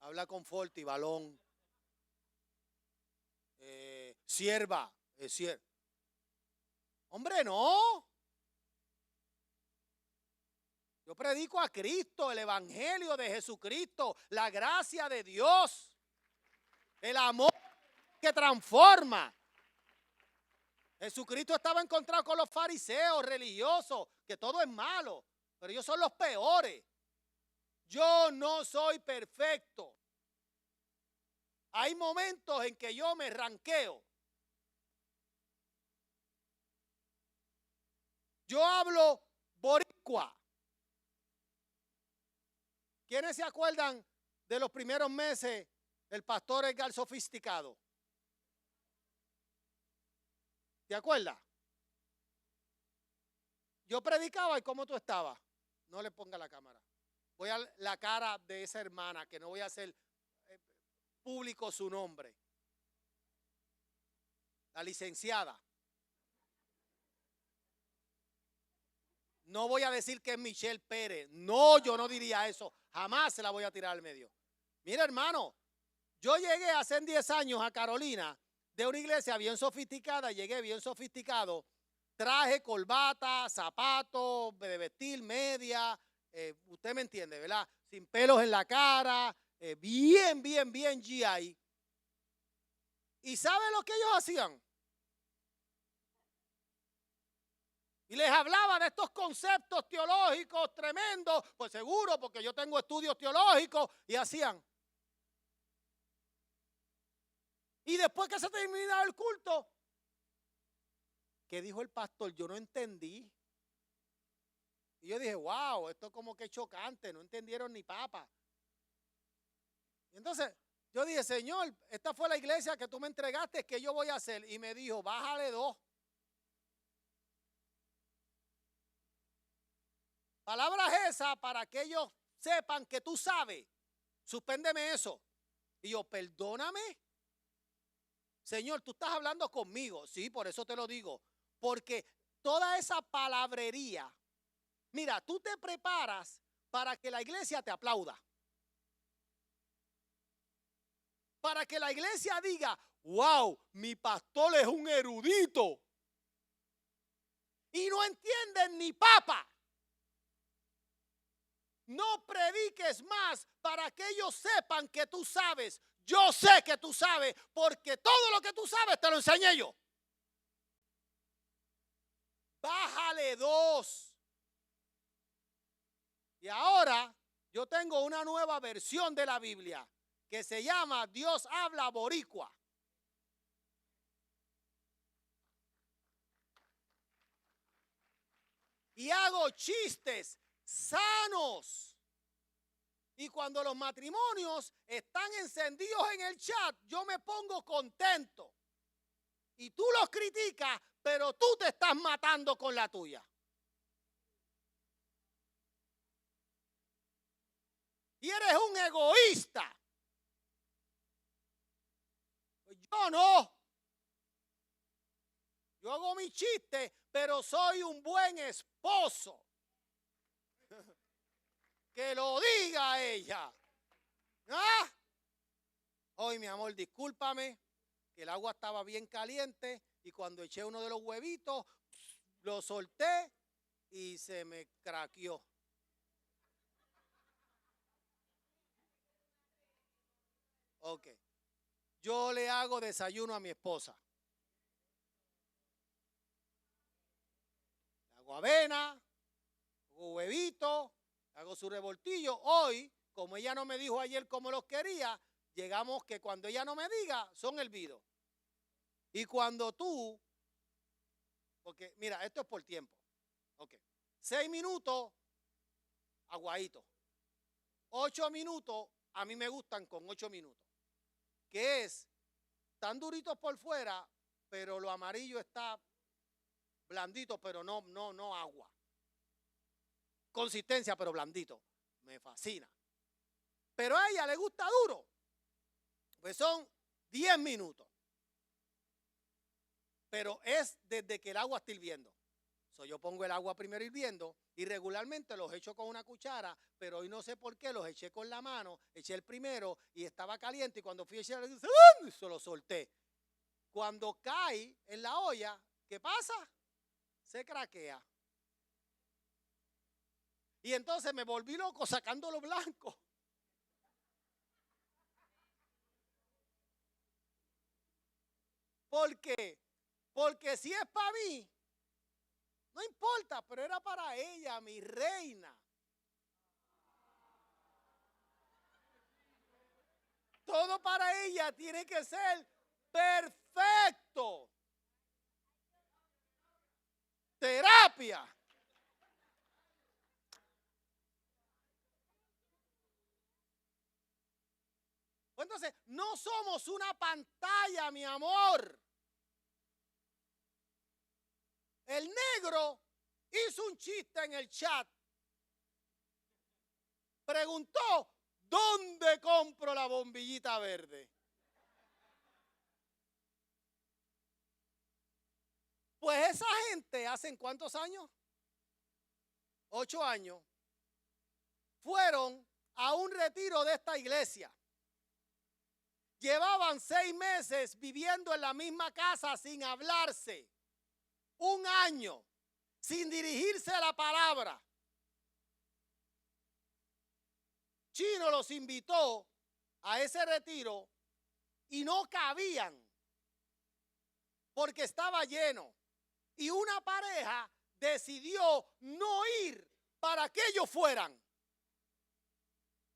Habla con Forti, balón. Sierva. Hombre, no. predico a Cristo, el evangelio de Jesucristo, la gracia de Dios, el amor que transforma. Jesucristo estaba encontrado con los fariseos religiosos, que todo es malo, pero ellos son los peores. Yo no soy perfecto. Hay momentos en que yo me ranqueo. Yo hablo boricua. ¿Quiénes se acuerdan de los primeros meses del pastor Edgar Sofisticado? ¿Te acuerdas? Yo predicaba y ¿cómo tú estabas? No le ponga la cámara. Voy a la cara de esa hermana, que no voy a hacer público su nombre. La licenciada. No voy a decir que es Michelle Pérez. No, yo no diría eso. Jamás se la voy a tirar al medio. Mira, hermano, yo llegué hace 10 años a Carolina de una iglesia bien sofisticada. Llegué bien sofisticado. Traje, corbata, zapatos, de vestir, media. Usted me entiende, ¿verdad? Sin pelos en la cara. Bien GI. ¿Y sabe lo que ellos hacían? Y les hablaba de estos conceptos teológicos tremendos, pues seguro, porque yo tengo estudios teológicos, y hacían. Y después que se terminaba el culto, ¿qué dijo el pastor? Yo no entendí. Y yo dije, wow, esto es como que chocante, no entendieron ni papa. Y entonces yo dije, Señor, esta fue la iglesia que tú me entregaste, ¿qué yo voy a hacer? Y me dijo, bájale 2. Palabras esas para que ellos sepan que tú sabes. Suspéndeme eso. Y yo, perdóname. Señor, tú estás hablando conmigo. Sí, por eso te lo digo. Porque toda esa palabrería, mira, tú te preparas para que la iglesia te aplauda. Para que la iglesia diga, wow, mi pastor es un erudito. Y no entienden ni papa. No prediques más para que ellos sepan que tú sabes. Yo sé que tú sabes, porque todo lo que tú sabes te lo enseñé yo. Bájale 2. Y ahora yo tengo una nueva versión de la Biblia que se llama Dios habla boricua. Y hago chistes sanos. Y cuando los matrimonios están encendidos en el chat, yo me pongo contento. Y tú los criticas, pero tú te estás matando con la tuya. Y eres un egoísta. Pues yo no. Yo hago mi chiste, pero soy un buen esposo. Que lo diga ella. ¿Ah? Hoy, mi amor, discúlpame, que el agua estaba bien caliente y cuando eché uno de los huevitos, lo solté y se me craqueó. Ok. Yo le hago desayuno a mi esposa. Le hago avena, hago huevito, hago su revoltillo. Hoy, como ella no me dijo ayer cómo los quería, llegamos que cuando ella no me diga, son hervidos. Y cuando tú, porque mira, esto es por tiempo. Ok. 6 minutos, aguadito. 8 minutos, a mí me gustan con 8 minutos. Que es tan duritos por fuera, pero lo amarillo está blandito, pero no agua. Consistencia, pero blandito. Me fascina. Pero a ella le gusta duro. Pues son 10 minutos. Pero es desde que el agua está hirviendo. Yo pongo el agua primero hirviendo y regularmente los echo con una cuchara, pero hoy no sé por qué los eché con la mano, eché el primero y estaba caliente y cuando fui a echar, se lo solté. Cuando cae en la olla, ¿qué pasa? Se craquea. Y entonces me volví loco sacando lo blanco. ¿Por qué? Porque si es para mí, no importa, pero era para ella, mi reina. Todo para ella tiene que ser perfecto. Terapia. Entonces, no somos una pantalla, mi amor. El negro hizo un chiste en el chat. Preguntó, ¿dónde compro la bombillita verde? Pues esa gente, ¿hacen cuántos años? 8 años. Fueron a un retiro de esta iglesia. Llevaban 6 meses viviendo en la misma casa sin hablarse. 1 año sin dirigirse a la palabra. Chino los invitó a ese retiro y no cabían porque estaba lleno. Y una pareja decidió no ir para que ellos fueran.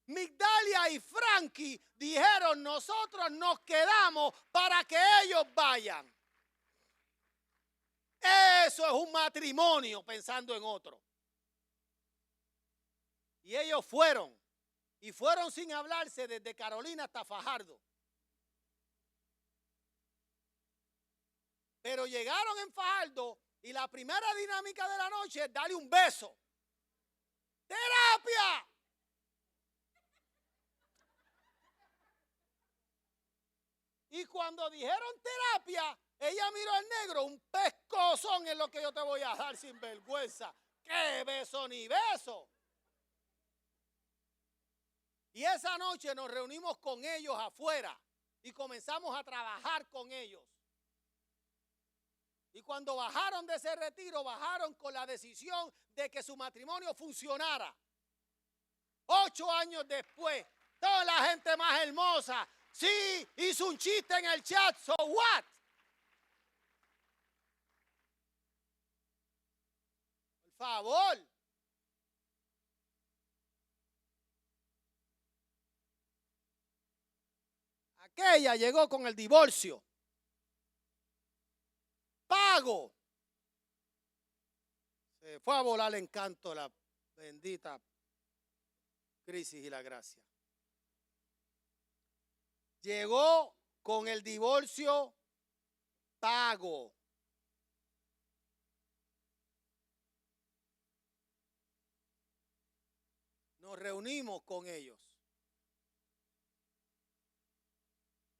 Migdalia y Frankie dijeron, nosotros nos quedamos para que ellos vayan. Eso es un matrimonio pensando en otro. Y ellos fueron. Y fueron sin hablarse desde Carolina hasta Fajardo. Pero llegaron en Fajardo y la primera dinámica de la noche es darle un beso. ¡Terapia! Y cuando dijeron terapia, ella miró al negro, un pescozón es lo que yo te voy a dar sin vergüenza. ¡Qué beso ni beso! Y esa noche nos reunimos con ellos afuera y comenzamos a trabajar con ellos. Y cuando bajaron de ese retiro, bajaron con la decisión de que su matrimonio funcionara. 8 años después, toda la gente más hermosa, sí, hizo un chiste en el chat, so what? Por favor. Aquella llegó con el divorcio. Pago. Se fue a volar el encanto la bendita crisis y la gracia. Llegó con el divorcio pago. Nos reunimos con ellos.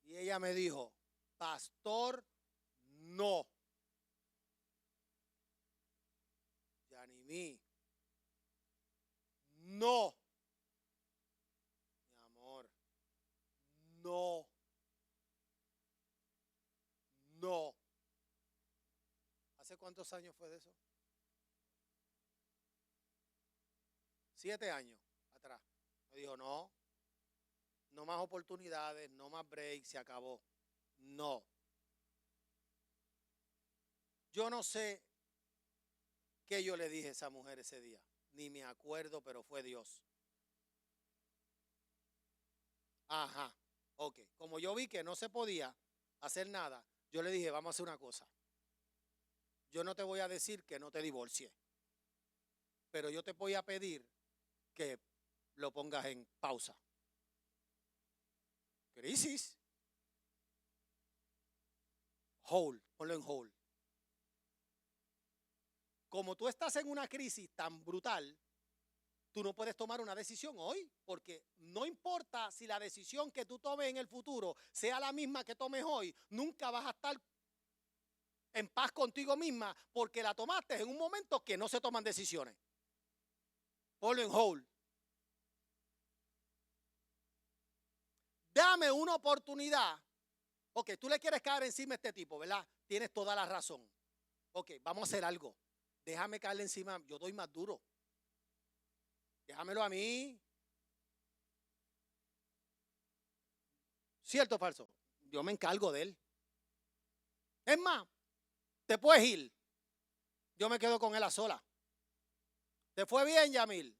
Y ella me dijo, pastor, no. Yanimí, no. Mi amor, no. No. ¿Hace cuántos años fue de eso? 7 años atrás. Me dijo, no. No más oportunidades, no más break, se acabó. No. Yo no sé qué yo le dije a esa mujer ese día. Ni me acuerdo, pero fue Dios. Ajá, ok. Como yo vi que no se podía hacer nada, yo le dije, vamos a hacer una cosa. Yo no te voy a decir que no te divorcies, pero yo te voy a pedir que lo pongas en pausa. Crisis. Hold, ponlo en hold. Como tú estás en una crisis tan brutal, tú no puedes tomar una decisión hoy, porque no importa si la decisión que tú tomes en el futuro sea la misma que tomes hoy, nunca vas a estar en paz contigo misma porque la tomaste en un momento que no se toman decisiones. Ponlo en hold. Dame una oportunidad. Ok, tú le quieres caer encima a este tipo, ¿verdad? Tienes toda la razón. Ok, vamos a hacer algo. Déjame caerle encima, yo doy más duro. Déjamelo a mí. ¿Cierto o falso? Yo me encargo de él. Es más, te puedes ir. Yo me quedo con él a sola. ¿Te fue bien, Yamil?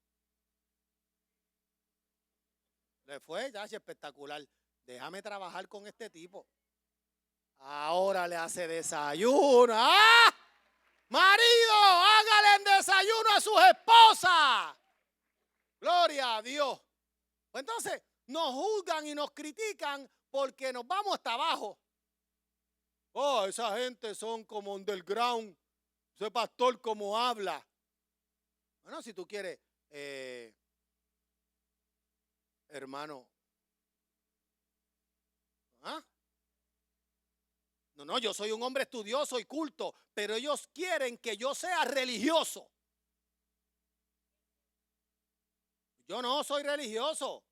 Le fue, ya, espectacular. Déjame trabajar con este tipo. Ahora le hace desayuno. ¡Ah! Marido, hágale el desayuno a sus esposas. Gloria a Dios. Pues entonces nos juzgan y nos critican porque nos vamos hasta abajo. Oh, esa gente son como underground. Ese pastor como habla. Bueno, si tú quieres, hermano. ¿Ah? No, yo soy un hombre estudioso y culto, pero ellos quieren que yo sea religioso. Yo no soy religioso.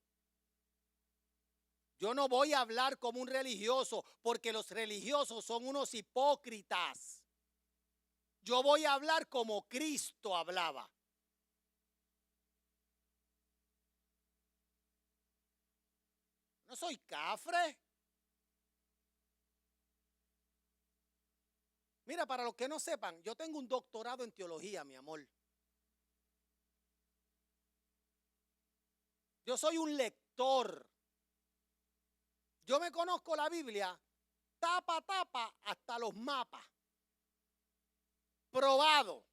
Yo no voy a hablar como un religioso porque los religiosos son unos hipócritas. Yo voy a hablar como Cristo hablaba. No soy cafre. Mira, para los que no sepan, yo tengo un doctorado en teología, mi amor. Yo soy un lector. Yo me conozco la Biblia tapa a tapa hasta los mapas. Probado.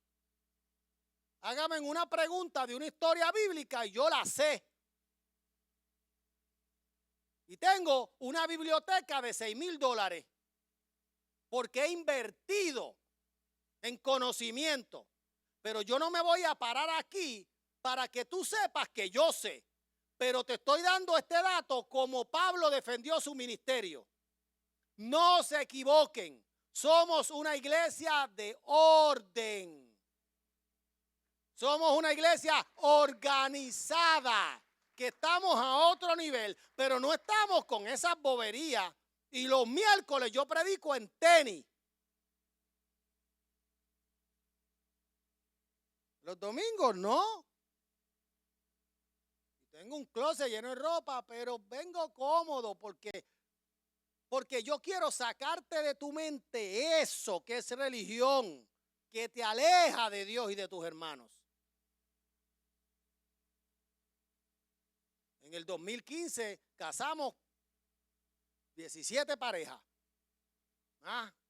Hágame una pregunta de una historia bíblica y yo la sé. Y tengo una biblioteca de $6,000 porque he invertido en conocimiento. Pero yo no me voy a parar aquí para que tú sepas que yo sé. Pero te estoy dando este dato como Pablo defendió su ministerio. No se equivoquen. Somos una iglesia de orden. Somos una iglesia organizada, que estamos a otro nivel, pero no estamos con esas boberías. Y los miércoles yo predico en tenis. Los domingos no. Tengo un closet lleno de ropa, pero vengo cómodo porque yo quiero sacarte de tu mente eso que es religión, que te aleja de Dios y de tus hermanos. En el 2015 casamos 17 parejas.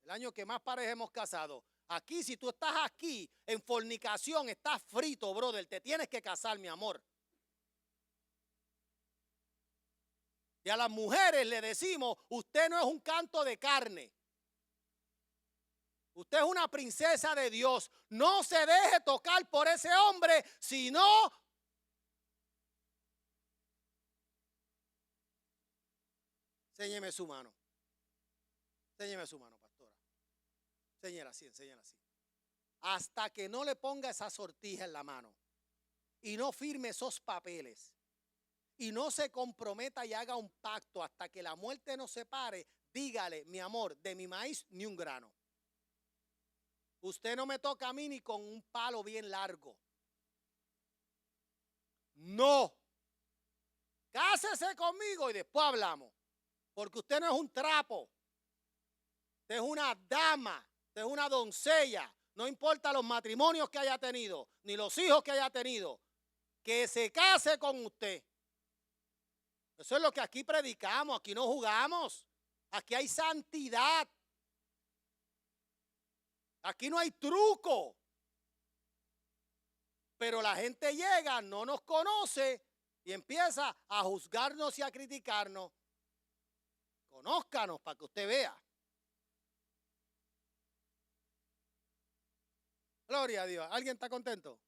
El año que más parejas hemos casado. Aquí, si tú estás aquí en fornicación, estás frito, brother. Te tienes que casar, mi amor. Y a las mujeres le decimos, usted no es un canto de carne. Usted es una princesa de Dios. No se deje tocar por ese hombre, sino... Enséñeme su mano. Enséñeme su mano, pastora. Enséñela así, enséñela así. Hasta que no le ponga esa sortija en la mano y no firme esos papeles y no se comprometa y haga un pacto hasta que la muerte nos separe, dígale, mi amor, de mi maíz ni un grano. Usted no me toca a mí ni con un palo bien largo. No. Cásese conmigo y después hablamos. Porque usted no es un trapo. Usted es una dama. Usted es una doncella. No importa los matrimonios que haya tenido, ni los hijos que haya tenido. Que se case con usted. Eso es lo que aquí predicamos. Aquí no jugamos. Aquí hay santidad. Aquí no hay truco. Pero la gente llega, no nos conoce y empieza a juzgarnos y a criticarnos. Conózcanos para que usted vea. Gloria a Dios. ¿Alguien está contento?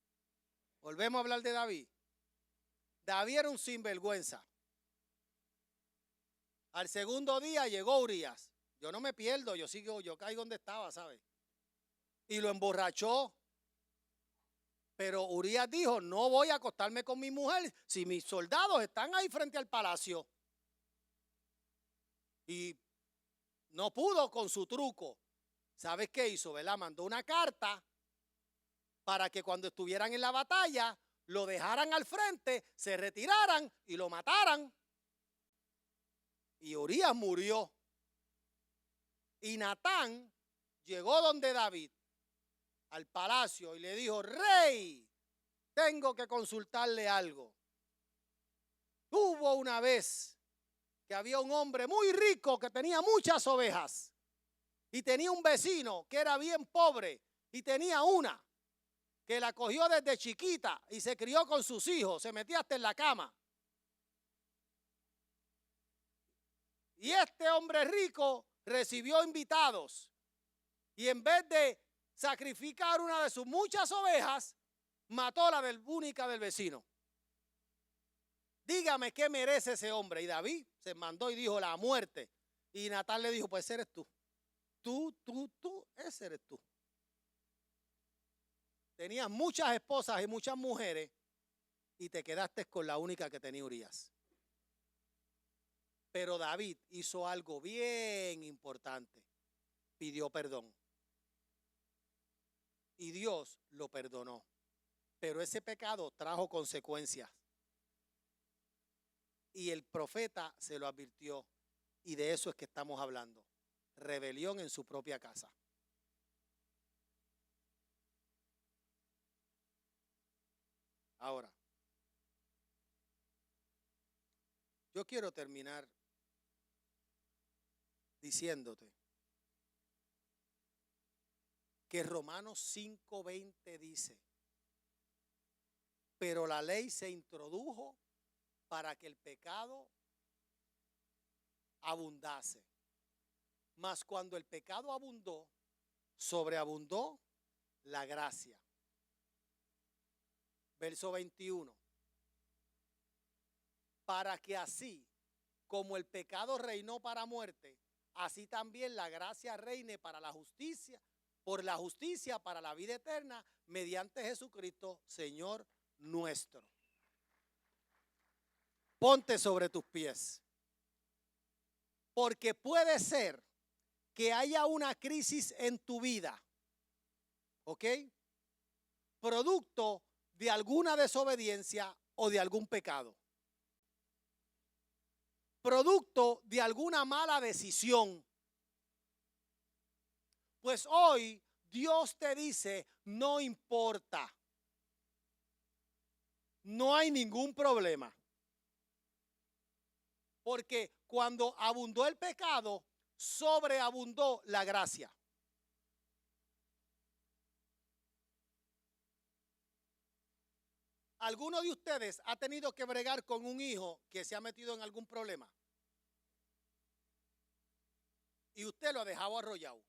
Volvemos a hablar de David. David era un sinvergüenza. Al segundo día llegó Urías. Yo no me pierdo, yo caigo donde estaba, ¿sabes? Y lo emborrachó. Pero Urías dijo, no voy a acostarme con mi mujer si mis soldados están ahí frente al palacio. Y no pudo con su truco. ¿Sabes qué hizo, verdad? Mandó una carta para que cuando estuvieran en la batalla, lo dejaran al frente, se retiraran y lo mataran. Y Urías murió. Y Natán llegó donde David, al palacio, y le dijo: rey, tengo que consultarle algo. Hubo una vez que había un hombre muy rico que tenía muchas ovejas y tenía un vecino que era bien pobre y tenía una que la cogió desde chiquita y se crió con sus hijos, se metía hasta en la cama. Y este hombre rico recibió invitados y en vez de sacrificar una de sus muchas ovejas, mató la única del vecino. Dígame qué merece ese hombre. Y David se mandó y dijo: la muerte. Y Natán le dijo: pues eres tú. Ese eres tú. Tenías muchas esposas y muchas mujeres y te quedaste con la única que tenía Urías. Pero David hizo algo bien importante. Pidió perdón. Y Dios lo perdonó. Pero ese pecado trajo consecuencias. Y el profeta se lo advirtió. Y de eso es que estamos hablando. Rebelión en su propia casa. Ahora, yo quiero terminar diciéndote que Romanos 5:20 dice: pero la ley se introdujo para que el pecado abundase. Mas cuando el pecado abundó, sobreabundó la gracia. Verso 21. Para que así como el pecado reinó para muerte, así también la gracia reine para la justicia, por la justicia para la vida eterna, mediante Jesucristo, Señor nuestro. Ponte sobre tus pies. Porque puede ser que haya una crisis en tu vida, ¿ok? Producto de alguna desobediencia o de algún pecado. Producto de alguna mala decisión. Pues hoy Dios te dice: no importa. No hay ningún problema. Porque cuando abundó el pecado, sobreabundó la gracia. ¿Alguno de ustedes ha tenido que bregar con un hijo que se ha metido en algún problema? Y usted lo ha dejado arrollado.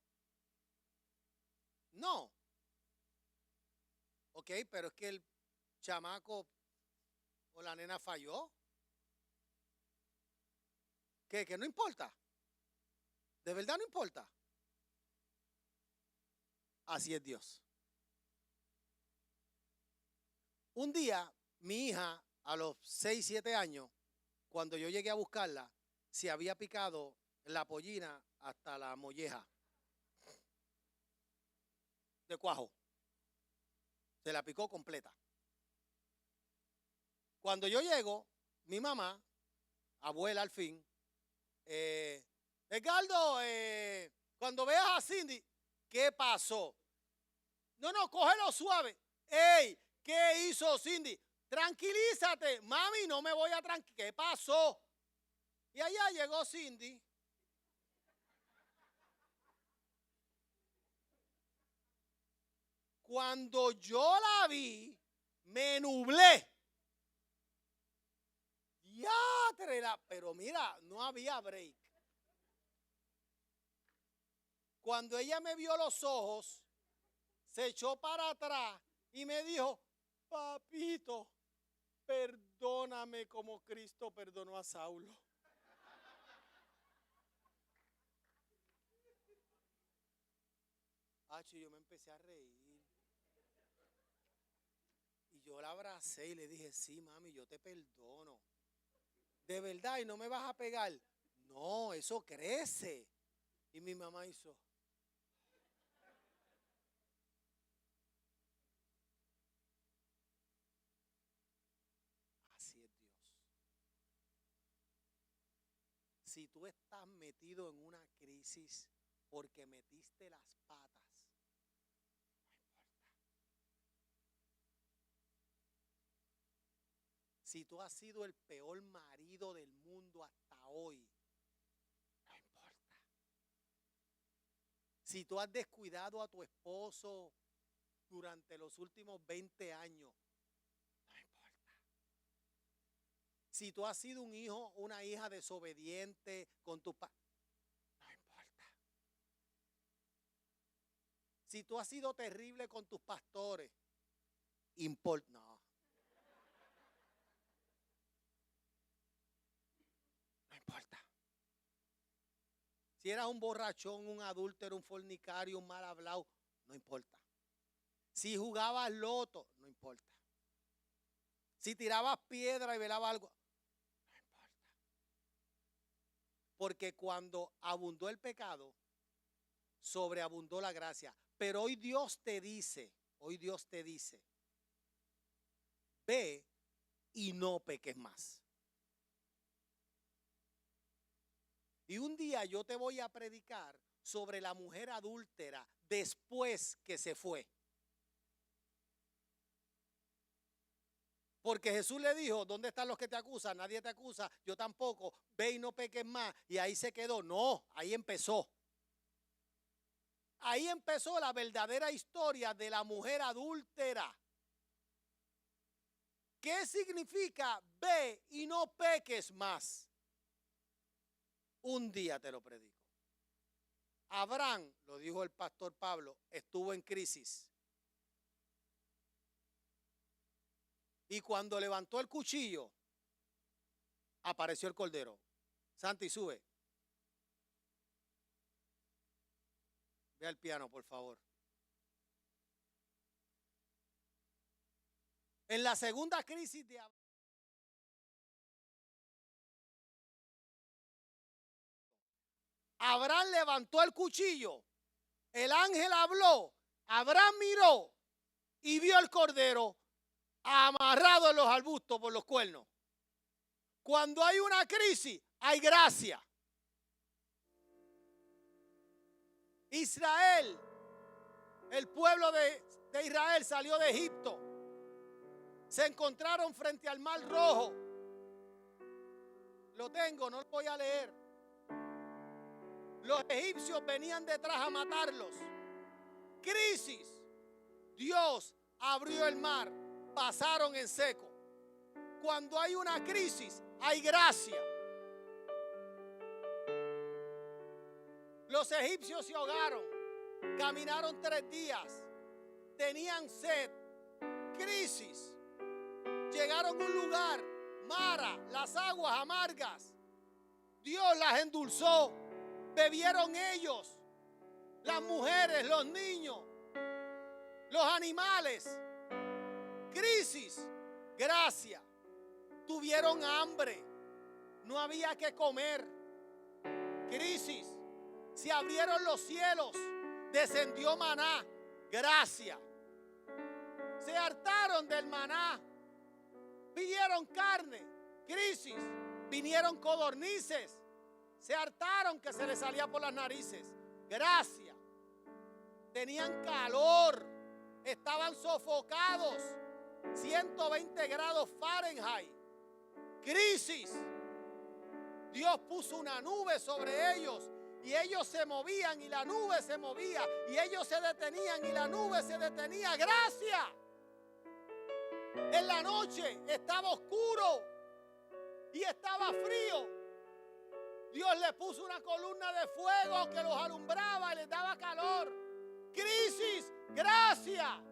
No. Ok, pero es que el chamaco o la nena falló. ¿Qué? ¿Que no importa? ¿De verdad no importa? Así es Dios. Un día, mi hija, a los 6, 7 años, cuando yo llegué a buscarla, se había picado la pollina hasta la molleja de cuajo. Se la picó completa. Cuando yo llego, mi mamá, abuela al fin, Edgardo, cuando veas a Cindy, ¿qué pasó? No, cógelo suave. ¡Ey! ¿Qué hizo Cindy? Tranquilízate. Mami, no me voy a tranquilizar. ¿Qué pasó? Y allá llegó Cindy. Cuando yo la vi, me nublé. Pero mira, no había break. Cuando ella me vio los ojos, se echó para atrás y me dijo: papito, perdóname como Cristo perdonó a Saulo. Yo me empecé a reír. Y yo la abracé y le dije: sí, mami, yo te perdono. ¿De verdad? ¿Y no me vas a pegar? No, eso crece. Y mi mamá hizo. Si tú estás metido en una crisis porque metiste las patas, no importa. Si tú has sido el peor marido del mundo hasta hoy, no importa. Si tú has descuidado a tu esposo durante los últimos 20 años, no importa. Si tú has sido un hijo, una hija desobediente con tu padre, no importa. Si tú has sido terrible con tus pastores, no. No importa. Si eras un borrachón, un adúltero, un fornicario, un mal hablado, no importa. Si jugabas loto, no importa. Si tirabas piedra y velabas algo, no importa. Porque cuando abundó el pecado, sobreabundó la gracia. Pero hoy Dios te dice, ve y no peques más. Y un día yo te voy a predicar sobre la mujer adúltera después que se fue. Porque Jesús le dijo, ¿dónde están los que te acusan? Nadie te acusa, yo tampoco. Ve y no peques más. Y ahí se quedó. No, ahí empezó. Ahí empezó la verdadera historia de la mujer adúltera. ¿Qué significa ve y no peques más? Un día te lo predico. Abraham, lo dijo el pastor Pablo, estuvo en crisis. Y cuando levantó el cuchillo, apareció el cordero. Santi, sube. Ve al piano, por favor. En la segunda crisis de Abraham levantó el cuchillo. El ángel habló. Abraham miró y vio el cordero amarrado en los arbustos por los cuernos. Cuando hay una crisis, hay gracia. Israel, el pueblo de Israel salió de Egipto. Se encontraron frente al Mar Rojo. Lo tengo, no lo voy a leer. Los egipcios venían detrás a matarlos. Crisis. Dios abrió el mar. Pasaron en seco. Cuando hay una crisis, hay gracia. Los egipcios se ahogaron. Caminaron 3 días. Tenían sed. Crisis. Llegaron a un lugar, Mara, las aguas amargas. Dios las endulzó. Bebieron ellos, las mujeres, los niños, los animales. Crisis, gracia. Tuvieron hambre, no había que comer. Crisis, se abrieron los cielos, descendió maná. Gracia. Se hartaron del maná, pidieron carne. Crisis, vinieron codornices. Se hartaron que se les salía por las narices. Gracia. Tenían calor. Estaban sofocados. 120 grados Fahrenheit. Crisis. Dios puso una nube sobre ellos. Y ellos se movían y la nube se movía. Y ellos se detenían y la nube se detenía. Gracia. En la noche estaba oscuro. Y estaba frío. Dios le puso una columna de fuego que los alumbraba y les daba calor. Crisis, gracia.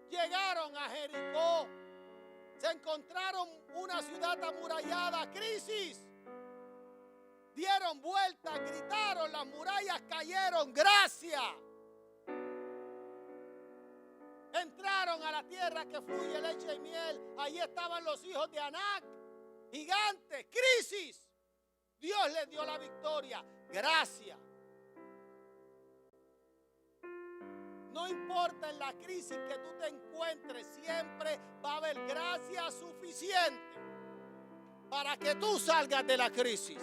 Llegaron a Jericó. Se encontraron una ciudad amurallada. Crisis. Dieron vueltas, gritaron, las murallas cayeron. Gracia. Entraron a la tierra que fluye leche y miel. Allí estaban los hijos de Anac, gigantes. Crisis. Dios les dio la victoria. Gracia. No no importa en la crisis que tú te encuentres, siempre va a haber gracia suficiente para que tú salgas de la crisis.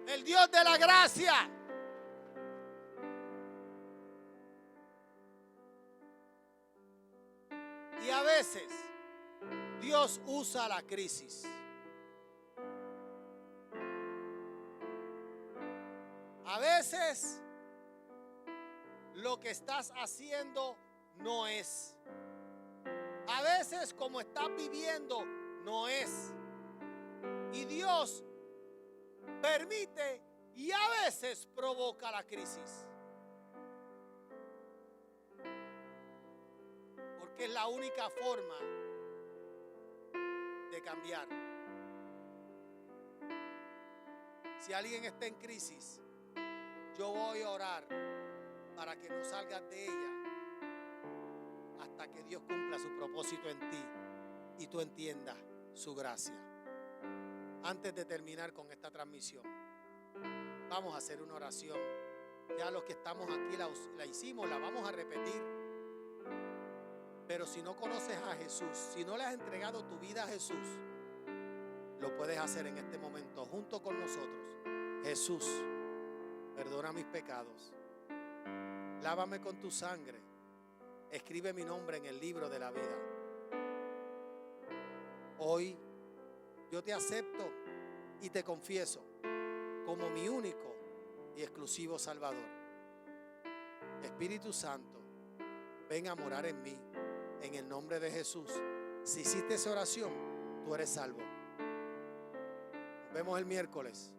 El Dios de la gracia. Y a veces Dios usa la crisis. A veces lo que estás haciendo no es. A veces como estás viviendo no es. Y Dios permite y a veces provoca la crisis. Porque es la única forma de cambiar. Si alguien está en crisis, yo voy a orar para que no salgas de ella hasta que Dios cumpla su propósito en ti y tú entiendas su gracia. Antes de terminar con esta transmisión, vamos a hacer una oración. Ya los que estamos aquí la hicimos, la vamos a repetir. Pero si no conoces a Jesús, si no le has entregado tu vida a Jesús, lo puedes hacer en este momento junto con nosotros. Jesús, perdona mis pecados. Lávame con tu sangre. Escribe mi nombre en el libro de la vida. Hoy yo te acepto y te confieso como mi único y exclusivo Salvador. Espíritu Santo, ven a morar en mí. En el nombre de Jesús. Si hiciste esa oración, tú eres salvo. Nos vemos el miércoles.